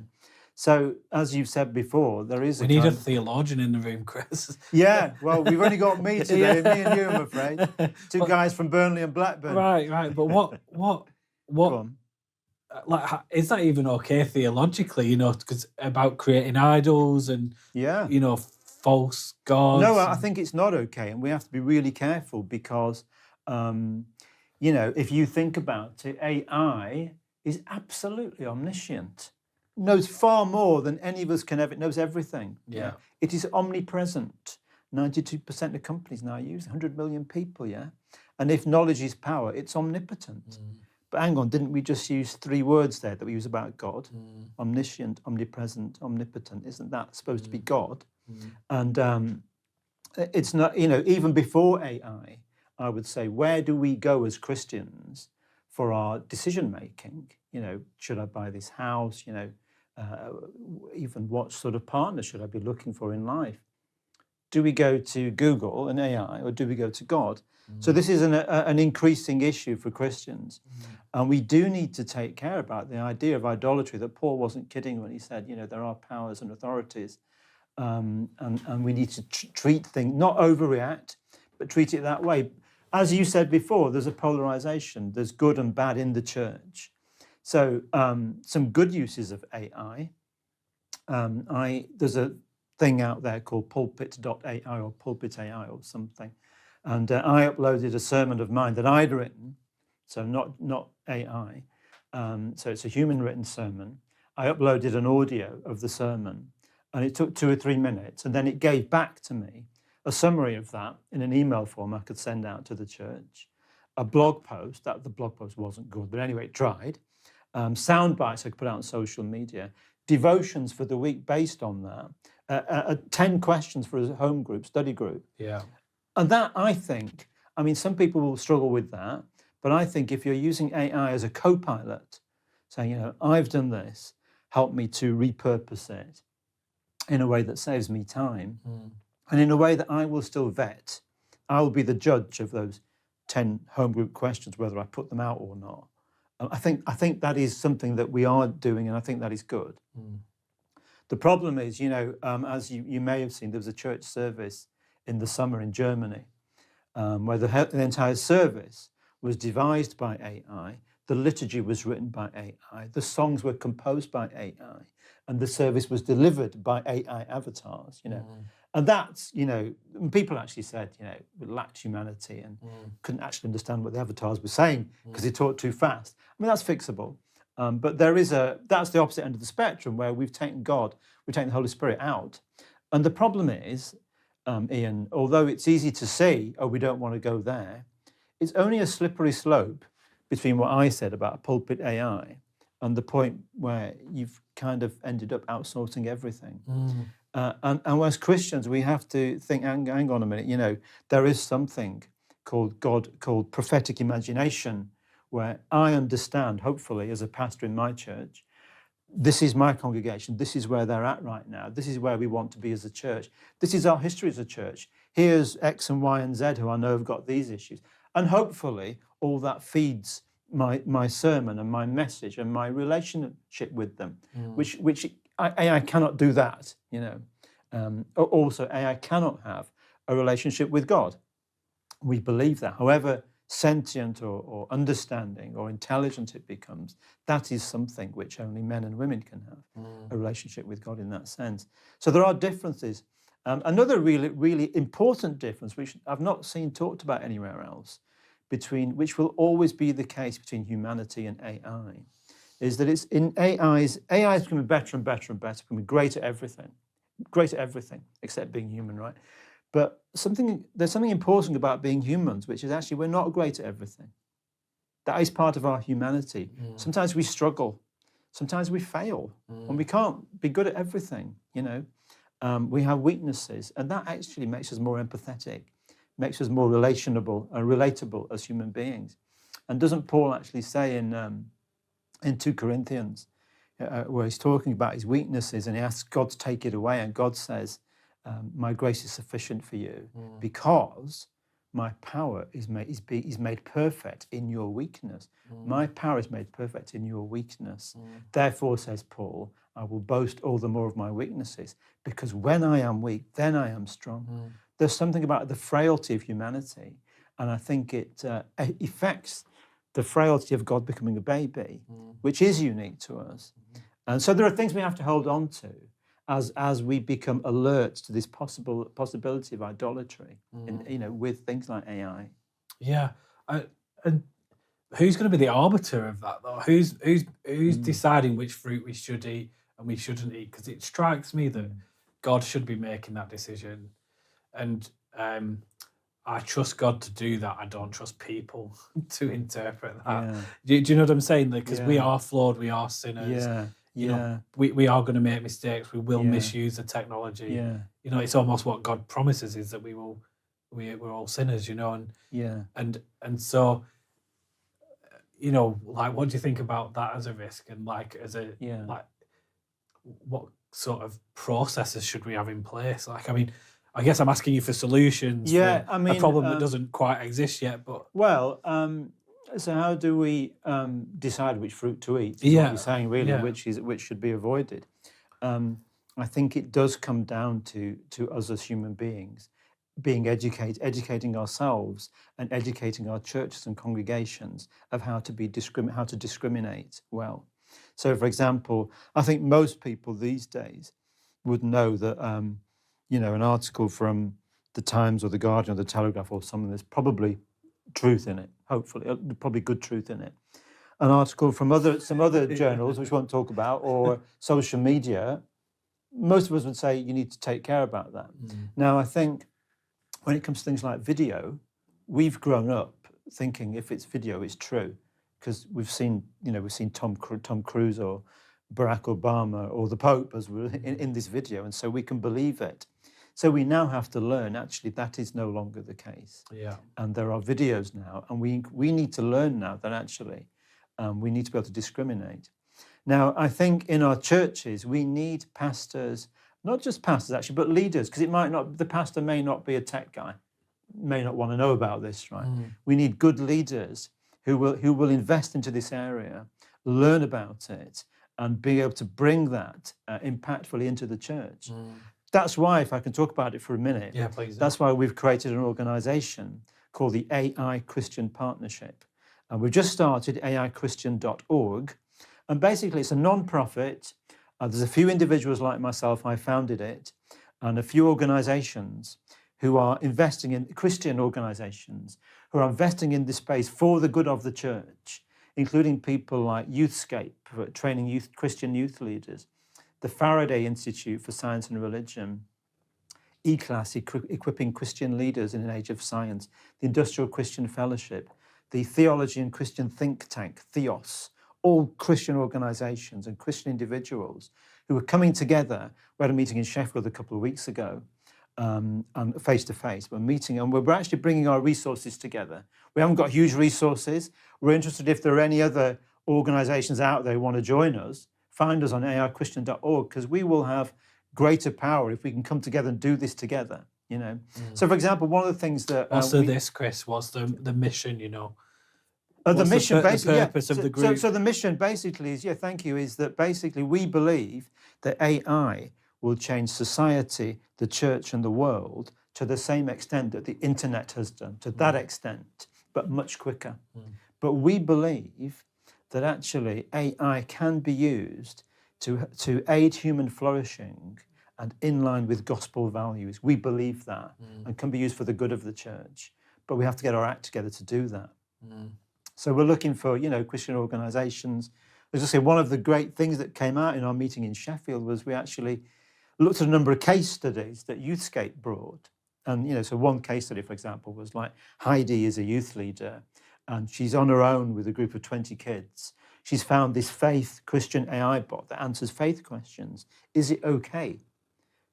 So, as you've said before, there is we need a theologian in the room, Chris. Yeah, well, we've only got me today, me and you, I'm afraid. Two guys from Burnley and Blackburn. Right. But what Go on. like is that even okay theologically? You know, because about creating idols and Yeah, you know, false gods. No, I think it's not okay, and we have to be really careful because, you know, if you think about it, AI is absolutely omniscient. Knows far more than any of us can ever. It knows everything. Yeah. It is omnipresent. 92% of companies now use 100 million people. Yeah, and if knowledge is power, it's omnipotent. But hang on, didn't we just use 3 words there that we use about God? Omniscient, omnipresent, omnipotent. Isn't that supposed to be God? And it's not. You know, even before AI, I would say, where do we go as Christians for our decision making? You know, should I buy this house? You know. Even what sort of partner should I be looking for in life? Do we go to Google and AI, or do we go to God? So this is an increasing issue for Christians, and we do need to take care about the idea of idolatry. That Paul wasn't kidding when he said, you know, there are powers and authorities, and we need to treat things, not overreact, but treat it that way. As you said before, there's a polarization. There's good and bad in the church. So some good uses of AI. There's a thing out there called pulpit.ai or pulpit AI or something. And I uploaded a sermon of mine that I'd written, so not AI. So it's a human written sermon. I uploaded an audio of the sermon and it took 2 or 3 minutes. And then it gave back to me a summary of that in an email form I could send out to the church. A blog post, the blog post wasn't good, but anyway, it tried. Sound bites I could put out on social media, devotions for the week based on that, 10 questions for a home group, study group. Yeah. And that, I think, I mean, some people will struggle with that, but I think if you're using AI as a co-pilot, saying, you know, I've done this, help me to repurpose it in a way that saves me time, and in a way that I will still vet. I will be the judge of those 10 home group questions, whether I put them out or not. I think that is something that we are doing, and I think that is good. The problem is, you know, as you may have seen, there was a church service in the summer in Germany where the entire service was devised by AI, the liturgy was written by AI, the songs were composed by AI, and the service was delivered by AI avatars, you know. And that's, you know, people actually said, you know, it lacked humanity and couldn't actually understand what the avatars were saying because they talked too fast. I mean, that's fixable. But that's the opposite end of the spectrum where we've taken God, we've taken the Holy Spirit out. And the problem is, Ian, although it's easy to say, oh, we don't want to go there, it's only a slippery slope between what I said about pulpit AI and the point where you've kind of ended up outsourcing everything. And as Christians, we have to think, hang on a minute, there is something called prophetic imagination, where I understand, hopefully, as a pastor in my church, this is my congregation, this is where they're at right now, this is where we want to be as a church, this is our history as a church. Here's X and Y and Z who I know have got these issues. And hopefully all that feeds my sermon and my message and my relationship with them, which AI cannot do that, Also, AI cannot have a relationship with God. We believe that. However sentient or understanding or intelligent it becomes, that is something which only men and women can have, a relationship with God in that sense. So there are differences. Another really, really important difference, which I've not seen talked about anywhere else, which will always be the case between humanity and AI, is that it's in AI is becoming better and better and better, becoming great at everything except being human, right? But there's something important about being humans, which is actually we're not great at everything. That is part of our humanity. Sometimes we struggle, sometimes we fail, and we can't be good at everything, We have weaknesses, and that actually makes us more empathetic, makes us more relationable and relatable as human beings. And doesn't Paul actually say in 2 Corinthians, where he's talking about his weaknesses and he asks God to take it away, and God says, my grace is sufficient for you because my power is made perfect in your weakness. My power is made perfect in your weakness. Therefore, says Paul, I will boast all the more of my weaknesses, because when I am weak, then I am strong. There's something about the frailty of humanity, and I think it affects the frailty of God becoming a baby, which is unique to us. And so there are things we have to hold on to as we become alert to this possibility of idolatry, with things like AI. Yeah, and who's going to be the arbiter of that, though? Who's deciding which fruit we should eat and we shouldn't eat? Because it strikes me that God should be making that decision, and I trust God to do that. I don't trust people to interpret that. Yeah. Do you know what I'm saying? Because we are flawed, we are sinners. We are going to make mistakes. We will misuse the technology. It's almost what God promises is that we're all sinners. And so, what do you think about that as a risk, and what sort of processes should we have in place? I guess I'm asking you for solutions. For a problem that doesn't quite exist yet. But so how do we decide which fruit to eat? Is what you're saying, really, which should be avoided. I think it does come down to us as human beings being educating ourselves and educating our churches and congregations of how to discriminate well. So, for example, I think most people these days would know that an article from the Times or the Guardian or the Telegraph or something, there's probably truth in it, hopefully, probably good truth in it. An article from some other journals, which we won't talk about, or social media, most of us would say you need to take care about that. Now, I think when it comes to things like video, we've grown up thinking if it's video, it's true, because we've seen Tom Cruise or Barack Obama or the Pope as in this video, and so we can believe it. So we now have to learn, actually, that is no longer the case. Yeah. And there are videos now, and we need to learn now that actually we need to be able to discriminate. Now, I think in our churches, we need pastors, not just pastors actually, but leaders, because the pastor may not be a tech guy, may not want to know about this, right? We need good leaders who will invest into this area, learn about it, and be able to bring that impactfully into the church. That's why, if I can talk about it for a minute, please. That's why we've created an organisation called the AI Christian Partnership. And we've just started aichristian.org. And basically, it's a non-profit. There's a few individuals like myself, I founded it, and a few organisations who are investing in, Christian organisations, who are investing in this space for the good of the church, including people like Youthscape, training Christian youth leaders, the Faraday Institute for Science and Religion, E-Class, equipping Christian leaders in an age of science, the Industrial Christian Fellowship, the Theology and Christian think tank, Theos, all Christian organisations and Christian individuals who were coming together. We had a meeting in Sheffield a couple of weeks ago, and face to face. We're meeting, and we're actually bringing our resources together. We haven't got huge resources. We're interested if there are any other organisations out there who want to join us. Find us on aichristian.org, because we will have greater power if we can come together and do this together. So, for example, one of the things that this, Chris, was the mission. The mission, basically, the purpose of the group. So the mission basically is, thank you, is that basically we believe that AI will change society, the church and the world to the same extent that the internet has done, to that extent, but much quicker. But we believe that actually AI can be used to aid human flourishing and in line with gospel values. We believe that, and can be used for the good of the church. But we have to get our act together to do that. So we're looking for, Christian organisations. As I say, one of the great things that came out in our meeting in Sheffield was we actually looked at a number of case studies that Youthscape brought. And, so one case study, for example, was like Heidi is a youth leader, and she's on her own with a group of 20 kids. She's found this faith Christian AI bot that answers faith questions. Is it okay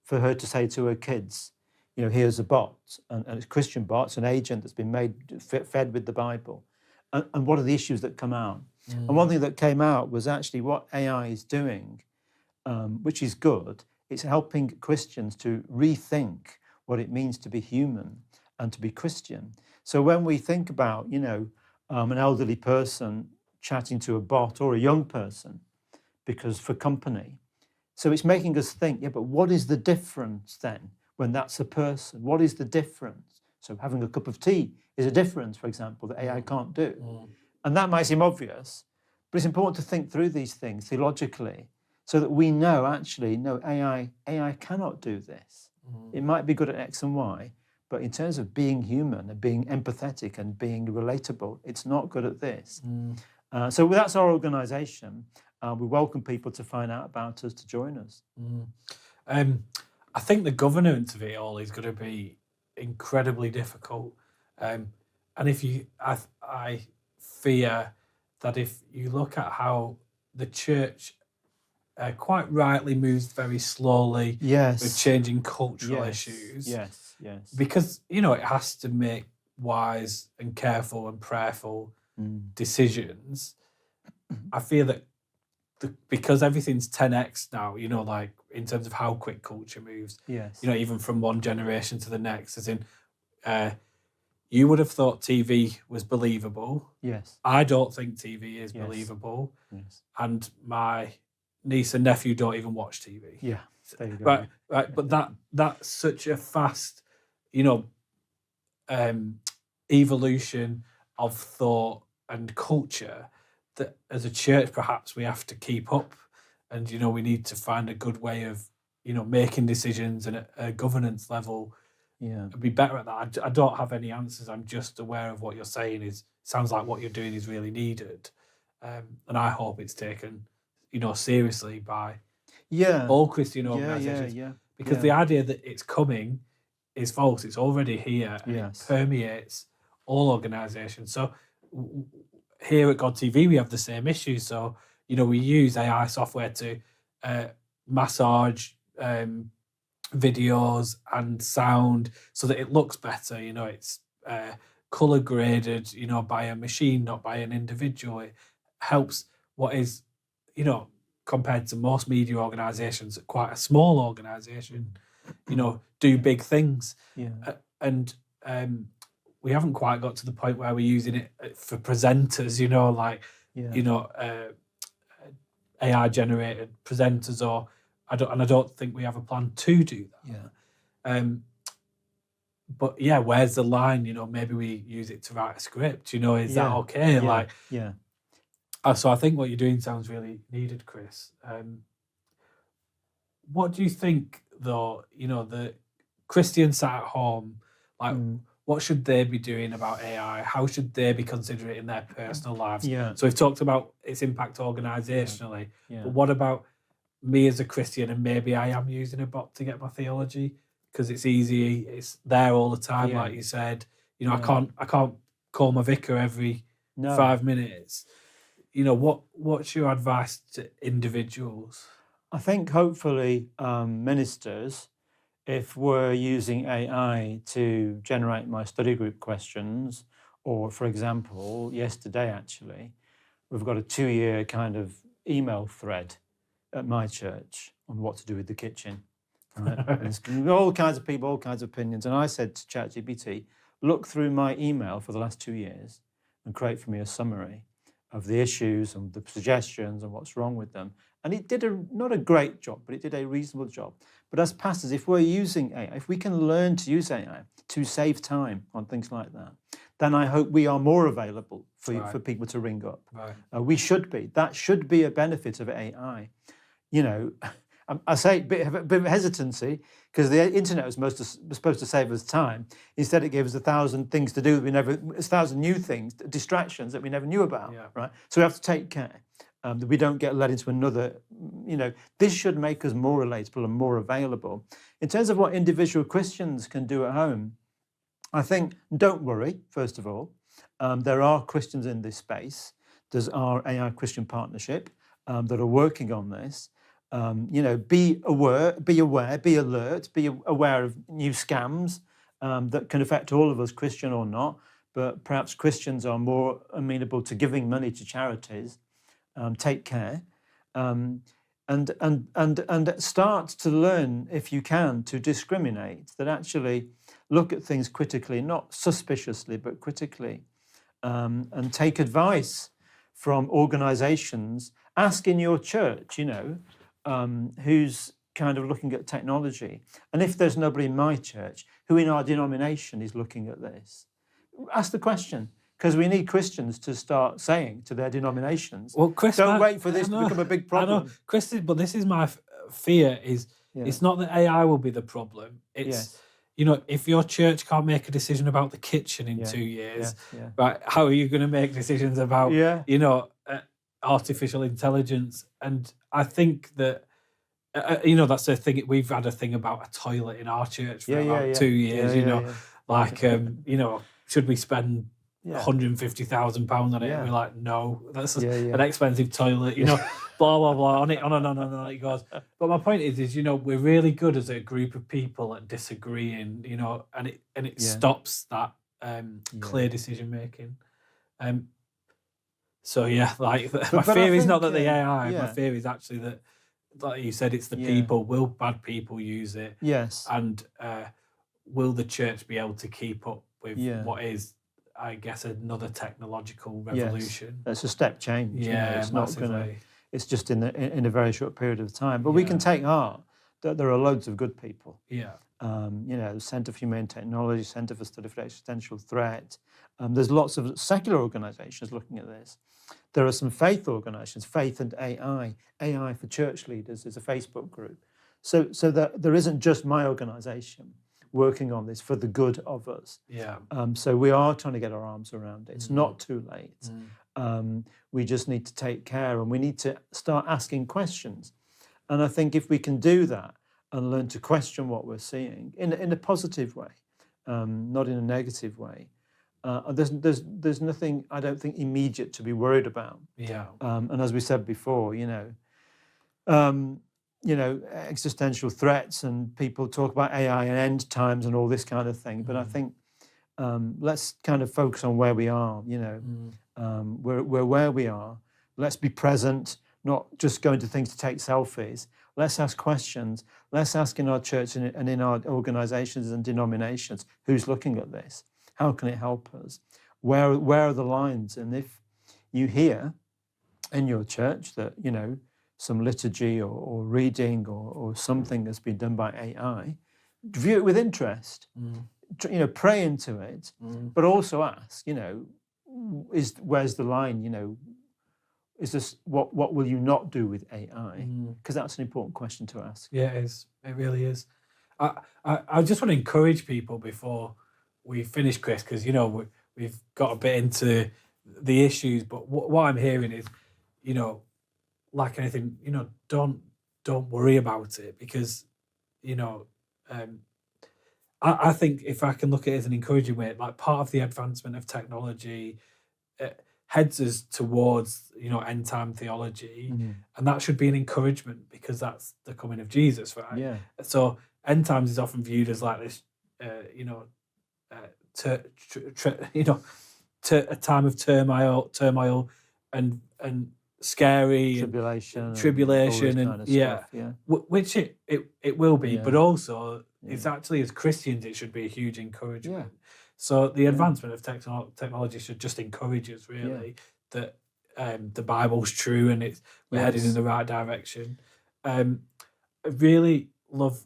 for her to say to her kids, here's a bot, and it's a Christian bot, it's an agent that's been fed with the Bible, and what are the issues that come out? And one thing that came out was actually what AI is doing, which is good. It's helping Christians to rethink what it means to be human and to be Christian. So when we think about, an elderly person chatting to a bot, or a young person, because for company, so it's making us think, but what is the difference then when that's a person? What is the difference? So having a cup of tea is a difference, for example, that AI can't do. And that might seem obvious, but it's important to think through these things theologically, so that we know, actually, no, AI cannot do this. It might be good at X and Y, but in terms of being human and being empathetic and being relatable, it's not good at this. So that's our organisation. We welcome people to find out about us, to join us. I think the governance of it all is going to be incredibly difficult. And I fear that if you look at how the church quite rightly moves very slowly with changing cultural issues. Yes. Because, it has to make wise and careful and prayerful decisions. I fear that because everything's 10x now, like in terms of how quick culture moves, even from one generation to the next, as in, you would have thought TV was believable. Yes. I don't think TV is believable. Yes. And my niece and nephew don't even watch TV. Yeah, there you go. Right. But that's such a fast, evolution of thought and culture that as a church, perhaps we have to keep up, and we need to find a good way of making decisions and at a governance level. Be better at that. I don't have any answers. I'm just aware of what you're saying. Sounds like what you're doing is really needed, and I hope it's taken seriously by all Christian organisations. Because the idea that it's coming is false. It's already here, and it permeates all organisations. So here at God TV, we have the same issues. So we use AI software to massage videos and sound so that it looks better. It's colour graded, by a machine, not by an individual. It helps what is, compared to most media organisations, quite a small organisation, do big things. And we haven't quite got to the point where we're using it for presenters, AI generated presenters, or I don't think we have a plan to do that. But where's the line? Maybe we use it to write a script. Is that okay? So I think what you're doing sounds really needed, Chris. What do you think, though? The Christians sat at home, what should they be doing about AI? How should they be considering it in their personal lives? So we've talked about its impact organisationally, but what about me as a Christian, and maybe I am using a bot to get my theology because it's easy, it's there all the time, like you said. I can't call my vicar every No. 5 minutes. What's your advice to individuals? I think hopefully ministers, if we're using AI to generate my study group questions, or for example, yesterday actually, we've got a 2-year kind of email thread at my church on what to do with the kitchen. Right? And there's all kinds of people, all kinds of opinions. And I said to ChatGPT, look through my email for the last 2 years and create for me a summary of the issues and the suggestions and what's wrong with them. And it did not a great job, but it did a reasonable job. But as pastors, if we're using AI, if we can learn to use AI to save time on things like that, then I hope we are more available for people to ring up. Right. We should be. That should be a benefit of AI. I say a bit of hesitancy because the internet was supposed to save us time. Instead, it gave us 1,000 things to do that 1,000 new things, distractions that we never knew about. Yeah. Right. So we have to take care that we don't get led into another. This should make us more relatable and more available. In terms of what individual Christians can do at home, I think don't worry. First of all, there are Christians in this space. There's our AI Christian Partnership that are working on this. Be aware, be alert, be aware of new scams that can affect all of us, Christian or not. But perhaps Christians are more amenable to giving money to charities. Take care, and start to learn, if you can, to discriminate. That actually look at things critically, not suspiciously, but critically, and take advice from organisations. Ask in your church, who's kind of looking at technology. And if there's nobody in my church, who in our denomination is looking at this? Ask the question, because we need Christians to start saying to their denominations, well, Chris, don't wait for this to become a big problem. I know, Chris, but this is my fear is it's not that AI will be the problem. It's, if your church can't make a decision about the kitchen in 2 years, right, how are you going to make decisions about, artificial intelligence? And I think that, that's a thing. We've had a thing about a toilet in our church for about 2 years, should we spend £150,000 on it? And we're like, no, that's an expensive toilet, blah, blah, blah, on and on it goes. But my point is, we're really good as a group of people at disagreeing, and it stops that clear decision making. So my fear is not that the AI, my fear is actually that, like you said, it's the people. Will bad people use it? Yes. And will the church be able to keep up with what is, I guess, another technological revolution? Yes. It's a step change. It's massively. not going to. It's just in a very short period of time. But we can take heart that there are loads of good people. Yeah. Centre for Humane Technology, Centre for Study for Existential Threat. There's lots of secular organisations looking at this. There are some faith organisations, Faith and AI. AI for Church Leaders is a Facebook group. So that there isn't just my organisation working on this for the good of us. Yeah. So we are trying to get our arms around it. It's not too late. We just need to take care, and we need to start asking questions. And I think if we can do that and learn to question what we're seeing in a positive way, not in a negative way, there's nothing, I don't think, immediate to be worried about. Yeah. And as we said before, existential threats, and people talk about AI and end times and all this kind of thing. But I think let's kind of focus on where we are. We're where we are. Let's be present, not just going to things to take selfies. Let's ask questions. Let's ask in our church and in our organisations and denominations, who's looking at this? How can it help us? Where are the lines? And if you hear in your church that, some liturgy or reading or something that's been done by AI, view it with interest. Pray into it, but also ask, where's the line? Is this what will you not do with AI? Because that's an important question to ask. Yeah, it is. It really is. I just want to encourage people before we finish, Chris, because we've got a bit into the issues, but what I'm hearing is, like anything, don't worry about it, because I think if I can look at it as an encouraging way, like part of the advancement of technology heads us towards, end time theology, and that should be an encouragement because that's the coming of Jesus, right? Yeah. So end times is often viewed as like this, a time of turmoil and scary tribulation and kind of stuff, yeah. which it will be, Yeah. but also it's Yeah. actually, as Christians, it should be a huge encouragement. Yeah. So the advancement of technology should just encourage us, really, that the Bible's true and we're heading in the right direction. I really love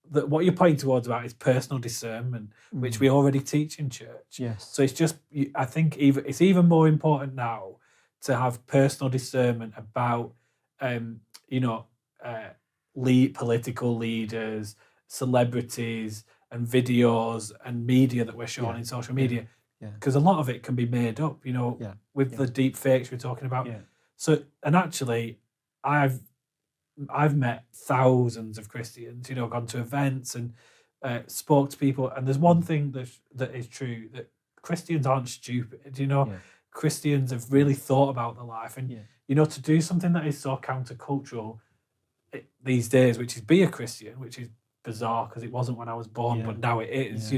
that what you're pointing towards about is personal discernment, which we already teach in church. Yes. So it's just, I think it's even more important now to have personal discernment about, political leaders, celebrities, and videos and media that we're shown in social media, because a lot of it can be made up, with the deep fakes we're talking about. So, and actually, I've met thousands of Christians, gone to events and spoke to people, and there's one thing that is true, that Christians aren't stupid. Christians have really thought about their life, and to do something that is so countercultural these days, which is be a Christian, which is bizarre because it wasn't when I was born, but now it is.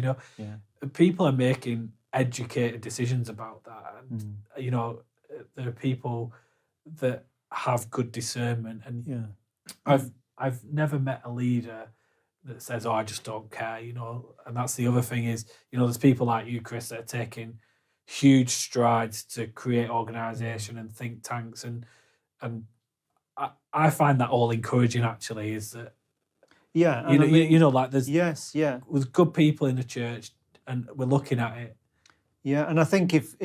People are making educated decisions about that, and there are people that have good discernment, and I've never met a leader that says, "Oh, I just don't care," And that's the other thing is, there's people like you, Chris, that are taking huge strides to create organisation and think tanks, and I find that all encouraging. Actually, is that like there's good people in the church, and we're looking at it. Yeah, and I think if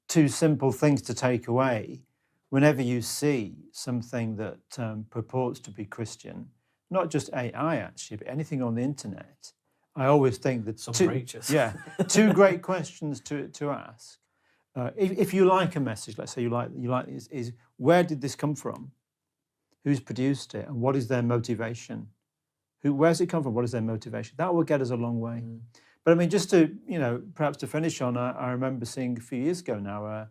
two simple things to take away. Whenever you see something that purports to be Christian, not just AI actually, but anything on the internet, I always think that two great questions to ask. If you like a message, let's say you like is where did this come from? Who's produced it, and what is their motivation? Where's it come from? What is their motivation? That will get us a long way. But I mean, just to perhaps to finish on, I remember seeing a few years ago now.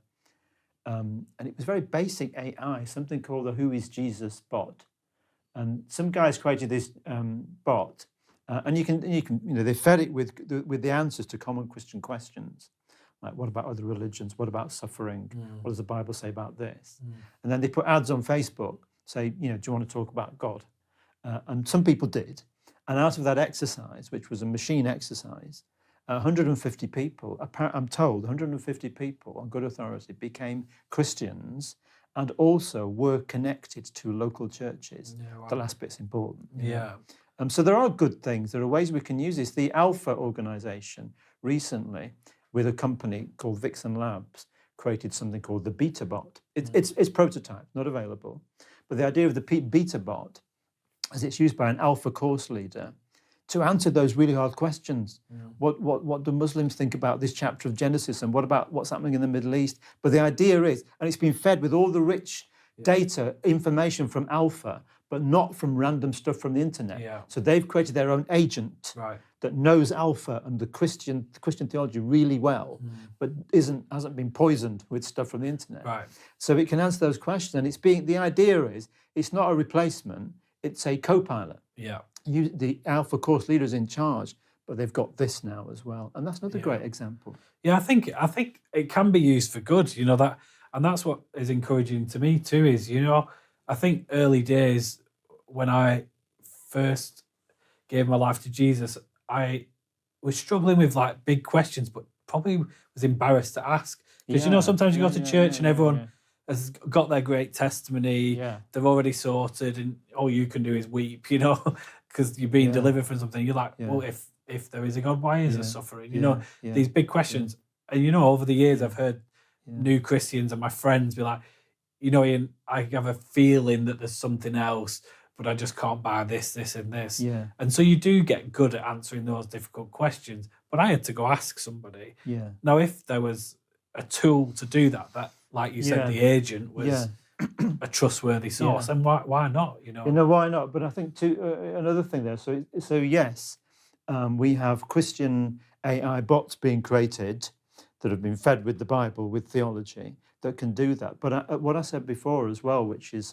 And it was very basic AI, something called the "Who is Jesus" bot, and some guys created this bot, and you can they fed it with the answers to common Christian questions, like what about other religions, what about suffering, what does the Bible say about this, and then they put ads on Facebook, say do you want to talk about God, and some people did, and out of that exercise, which was a machine exercise. 150 people, I'm told, 150 people on good authority became Christians and also were connected to local churches. Wow. The last bit's important. So there are good things. There are ways we can use this. The Alpha organization recently, with a company called Vixen Labs, created something called the Beta Bot. It's prototype, not available. But the idea of the Beta Bot is it's used by an Alpha course leader to answer those really hard questions. What do Muslims think about this chapter of Genesis, and what about what's happening in the Middle East? But the idea is, and it's been fed with all the rich data, information from Alpha, but not from random stuff from the internet. So they've created their own agent that knows Alpha and the Christian theology really well, but hasn't been poisoned with stuff from the internet. So it can answer those questions, and the idea is it's not a replacement, it's a co-pilot. The Alpha course leaders in charge, but they've got this now as well, and that's another great example. I think it can be used for good, that, and that's what is encouraging to me too. Is I think early days when I first gave my life to Jesus, I was struggling with like big questions, but probably was embarrassed to ask because sometimes you go to church and everyone has got their great testimony, they're already sorted, and all you can do is weep, because you're being delivered from something. You're like, well, if there is a God, why is there suffering? These big questions. And over the years, I've heard new Christians and my friends be like, Ian, I have a feeling that there's something else, but I just can't buy this, and this. And so you do get good at answering those difficult questions. But I had to go ask somebody. Now, if there was a tool to do that, like you said, the agent was a trustworthy source, and why not? Why not? But I think another thing there. So yes, we have Christian AI bots being created that have been fed with the Bible, with theology, that can do that. But what I said before as well, which is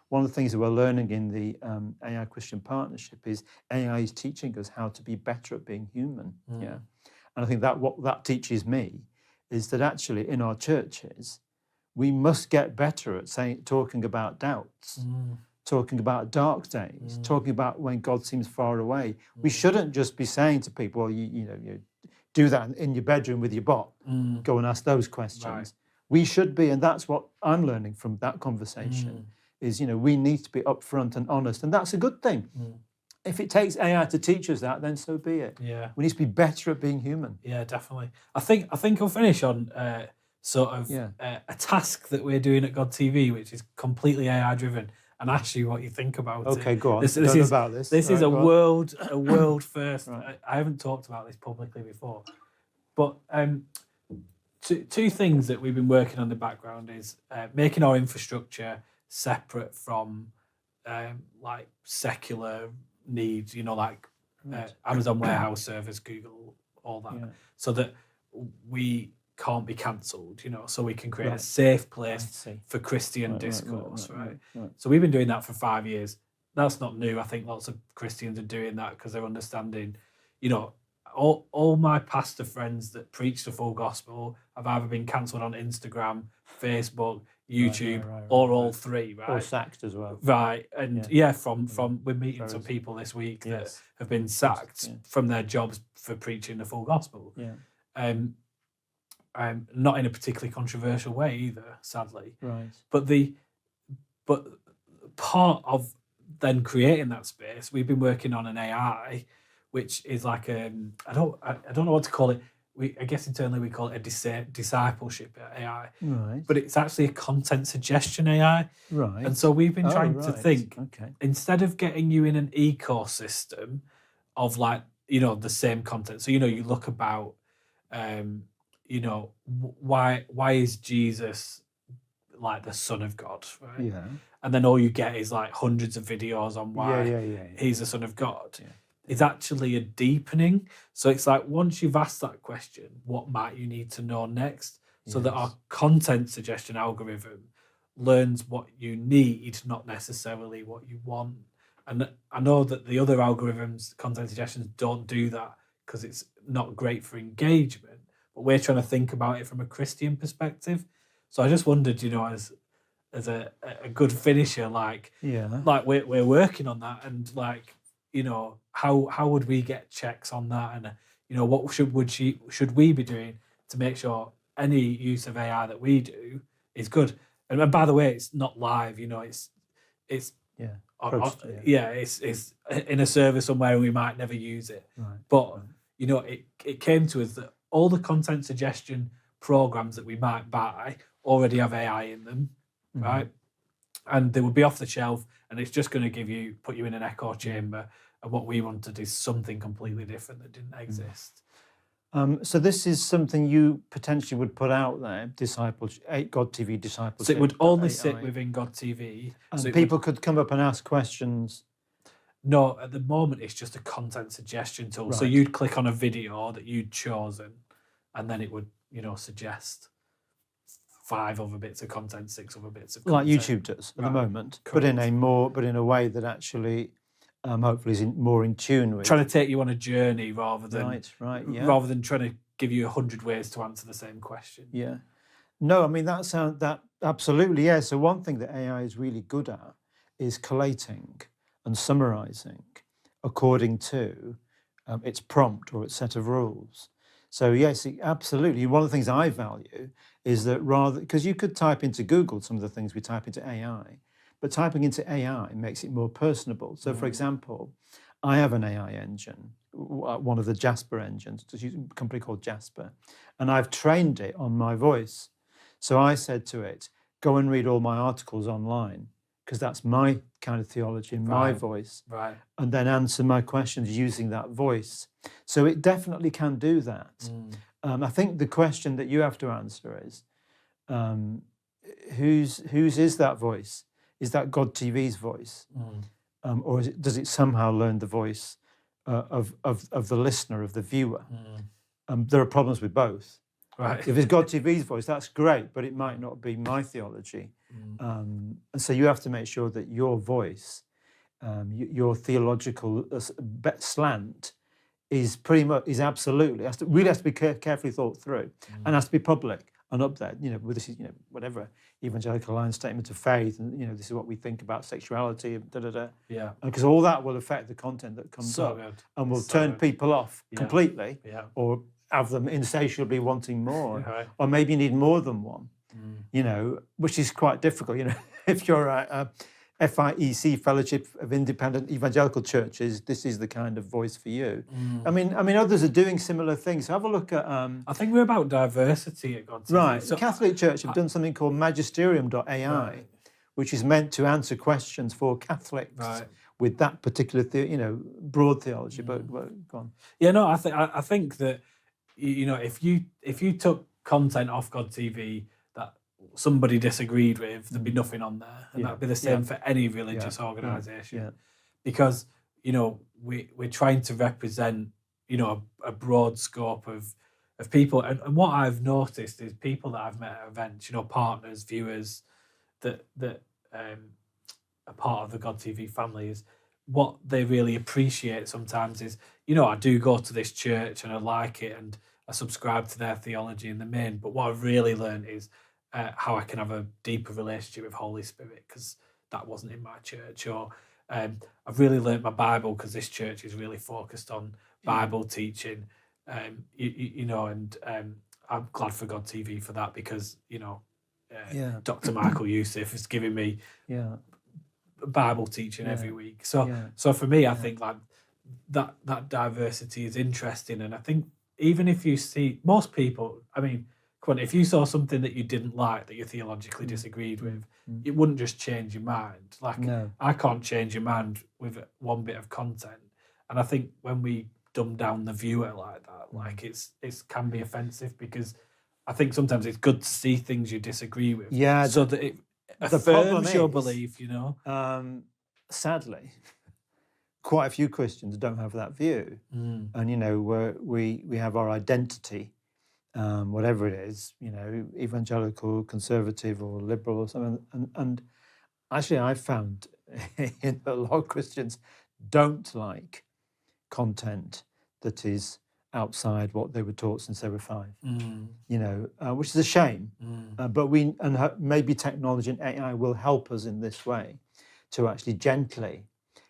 one of the things that we're learning in the AI Christian Partnership, is AI is teaching us how to be better at being human. Yeah, and I think that what that teaches me is that actually in our churches, we must get better at talking about doubts, talking about dark days, talking about when God seems far away. We shouldn't just be saying to people, well, you do that in your bedroom with your bot, go and ask those questions. Right. We should be, and that's what I'm learning from that conversation, is, we need to be upfront and honest, and that's a good thing. If it takes AI to teach us that, then so be it. Yeah. We need to be better at being human. Yeah, definitely. I think I'll finish on sort of a task that we're doing at God TV, which is completely AI driven, and ask you what you think about it. Okay, go on. This is about this. This is a world first. Right. I haven't talked about this publicly before, but two things that we've been working on in the background is making our infrastructure separate from like secular needs. Like Amazon warehouse service, Google, all that, so that we can't be cancelled, so we can create a safe place for Christian discourse, right? So we've been doing that for 5 years. That's not new. I think lots of Christians are doing that because they're understanding, all my pastor friends that preach the full gospel have either been cancelled on Instagram, Facebook, YouTube, or all three, right? Or sacked as well. Right, and from we're meeting some people this week that have been sacked from their jobs for preaching the full gospel. Yeah. Not in a particularly controversial way either, sadly. Right. But part of then creating that space, we've been working on an AI, which is like I don't know what to call it. I guess internally we call it a discipleship AI. Right. But it's actually a content suggestion AI. Right. And so we've been trying to think, okay, instead of getting you in an ecosystem of like, the same content. So, you look about, why is Jesus like the Son of God, right? Yeah. And then all you get is like hundreds of videos on why he's the Son of God. Yeah. It's actually a deepening. So it's like, once you've asked that question, what might you need to know next? So that our content suggestion algorithm learns what you need, not necessarily what you want. And I know that the other algorithms, content suggestions, don't do that because it's not great for engagement. But we're trying to think about it from a Christian perspective. So I just wondered, as a good finisher, like we're working on that, and like, how would we get checks on that, and what should we be doing to make sure any use of AI that we do is good? And by the way, it's not live. It's it's in a server somewhere, and we might never use it. Right. But it came to us that all the content suggestion programs that we might buy already have AI in them, right? And they would be off the shelf, and it's just going to put you in an echo chamber. And what we wanted is something completely different that didn't exist. So this is something you potentially would put out there, God TV discipleship. So it would only sit within God TV. And so people could come up and ask questions. No, at the moment it's just a content suggestion tool. Right. So you'd click on a video that you'd chosen, and then it would, suggest 5 other bits of content, 6 other bits of content. Like YouTube does at the moment, but in a way that actually hopefully is more in tune with trying to take you on a journey rather than rather than trying to give you 100 ways to answer the same question. Yeah. No, I mean that absolutely, yeah. So one thing that AI is really good at is collating and summarizing according to its prompt or its set of rules. So yes, absolutely. One of the things I value is that because you could type into Google some of the things we type into AI, but typing into AI makes it more personable. So for example, I have an AI engine, one of the Jasper engines, a company called Jasper, and I've trained it on my voice. So I said to it, go and read all my articles online, because that's my kind of theology in my voice, and then answer my questions using that voice. So it definitely can do that. I think the question that you have to answer is, whose is that voice? Is that God TV's voice? Or does it somehow learn the voice of the listener, of the viewer. Mm. There are problems with both. Right. If it's God TV's voice, that's great, but it might not be my theology. And so you have to make sure that your voice, your theological slant, is pretty much absolutely really has to be carefully thought through, and has to be public and up there. With this, whatever evangelical line statement of faith, and this is what we think about sexuality, and da da da. Yeah. Because all that will affect the content that comes So up, good. and will So turn good. people off Yeah. completely, Yeah. or have them insatiably wanting more, Right. or maybe you need more than one. Which is quite difficult. If you're a FIEC, Fellowship of Independent Evangelical Churches, this is the kind of voice for you. I mean, others are doing similar things. So have a look at. I think we're about diversity at God TV. Right, So the Catholic Church have done something called magisterium.ai, Right. which is meant to answer questions for Catholics Right. with that particular, broad theology. But go on. Yeah, no, I think that if you took content off God TV that somebody disagreed with, there'd be nothing on there, and that'd be the same for any religious organisation, because we're trying to represent a broad scope of people, and what I've noticed is people that I've met at events, partners, viewers that are part of the God TV family, is what they really appreciate sometimes is, I do go to this church and I like it and I subscribe to their theology in the main, but what I've really learned is how I can have a deeper relationship with Holy Spirit, because that wasn't in my church. Or I've really learned my Bible because this church is really focused on Bible teaching. And I'm glad for God TV for that, because Dr. Michael Youssef is giving me Bible teaching every week. So for me, I think like that diversity is interesting, and I think even if you see most people, I mean, come on, if you saw something that you didn't like, that you theologically disagreed with, it wouldn't just change your mind. Like, I can't change your mind with one bit of content. And I think when we dumb down the viewer like that, like it can be offensive, because I think sometimes it's good to see things you disagree with, so that it affirms your belief. Sadly, quite a few Christians don't have that view, and we have our identity, whatever it is, evangelical, conservative, or liberal, or something. And actually, I've found that a lot of Christians don't like content that is outside what they were taught since they were 5. Which is a shame. But maybe technology and AI will help us in this way to actually gently.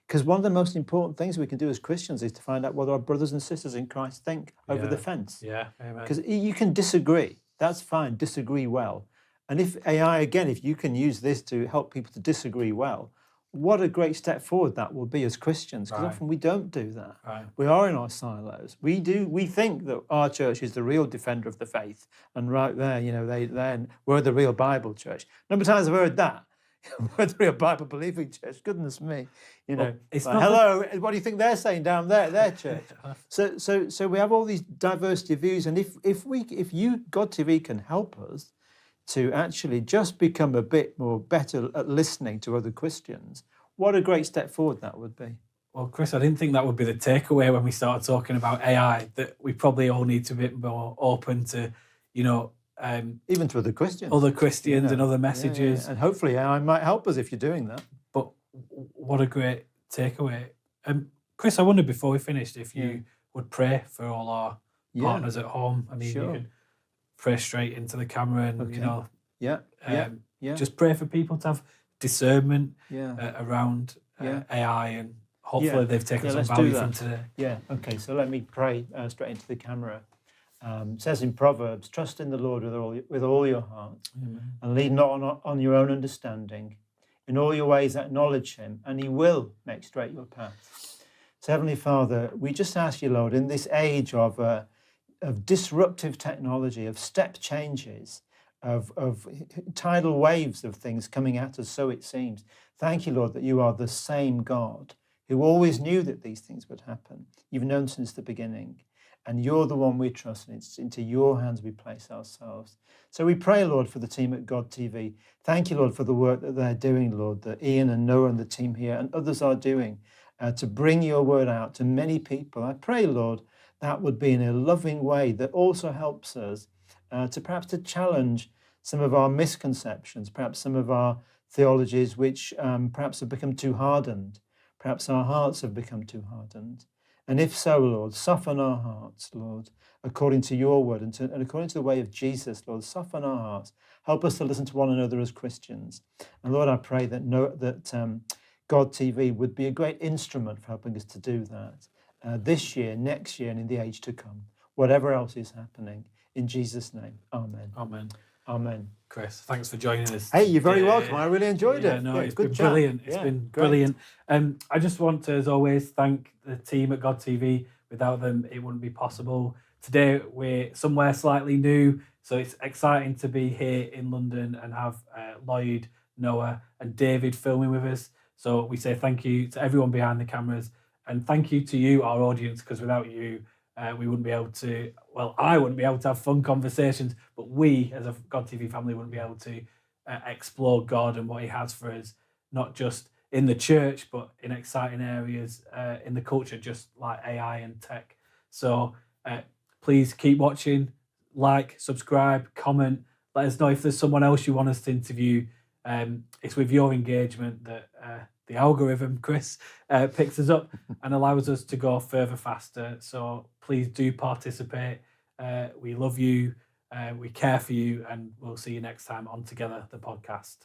Because one of the most important things we can do as Christians is to find out what our brothers and sisters in Christ think over the fence. Yeah, amen. Because you can disagree. That's fine. Disagree well. And if AI, again, if you can use this to help people to disagree well, what a great step forward that will be as Christians. Because often we don't do that. Right. We are in our silos. We think that our church is the real defender of the faith. And right there, we're the real Bible church. Number of times I've heard that. We're the real Bible believing church. Goodness me. It's like, not hello, what do you think they're saying down there, their church? So we have all these diversity of views, and if you, God TV, can help us to actually just become a bit more better at listening to other Christians, what a great step forward that would be. Well, Chris, I didn't think that would be the takeaway when we started talking about AI, that we probably all need to be a bit more open to, even to other Christians. And other messages. Yeah. And hopefully AI might help us if you're doing that. But what a great takeaway. Chris, I wondered before we finished if you would pray for all our partners at home. I mean, you could pray straight into the camera and, just pray for people to have discernment around AI, and hopefully they've taken some value from today. Yeah, okay, so let me pray straight into the camera. It says in Proverbs, trust in the Lord with all your heart, and lean not on your own understanding. In all your ways acknowledge him, and he will make straight your path. So Heavenly Father, we just ask you, Lord, in this age of disruptive technology, of step changes, of tidal waves of things coming at us, so it seems. Thank you, Lord, that you are the same God who always knew that these things would happen. You've known since the beginning. And you're the one we trust, and it's into your hands we place ourselves. So we pray, Lord, for the team at God TV. Thank you, Lord, for the work that they're doing, Lord, that Ian and Noah and the team here and others are doing. to bring your word out to many people. I pray, Lord, that would be in a loving way that also helps us to perhaps to challenge some of our misconceptions, perhaps some of our theologies which perhaps have become too hardened. Perhaps our hearts have become too hardened. And if so, Lord, soften our hearts, Lord, according to your word and according to the way of Jesus, Lord, soften our hearts. Help us to listen to one another as Christians. And Lord, I pray that God TV would be a great instrument for helping us to do that this year, next year, and in the age to come, whatever else is happening. In Jesus' name, amen. Amen. Amen. Chris, thanks for joining us. Hey, you're very welcome. I really enjoyed it. No, Yeah, it's good been chat. brilliant. It's Yeah, been great. brilliant. I just want to, as always, thank the team at God TV. Without them, it wouldn't be possible. Today, we're somewhere slightly new, so it's exciting to be here in London and have Lloyd, Noah, and David filming with us. So we say thank you to everyone behind the cameras, and thank you to you, our audience, because without you, we wouldn't be able to, well, I wouldn't be able to have fun conversations, but we, as a God TV family, wouldn't be able to explore God and what he has for us, not just in the church, but in exciting areas in the culture, just like AI and tech. So please keep watching, like, subscribe, comment, let us know if there's someone else you want us to interview. It's with your engagement that the algorithm, Chris, picks us up and allows us to go further faster. So please do participate. We love you, we care for you, and we'll see you next time on Together, the podcast.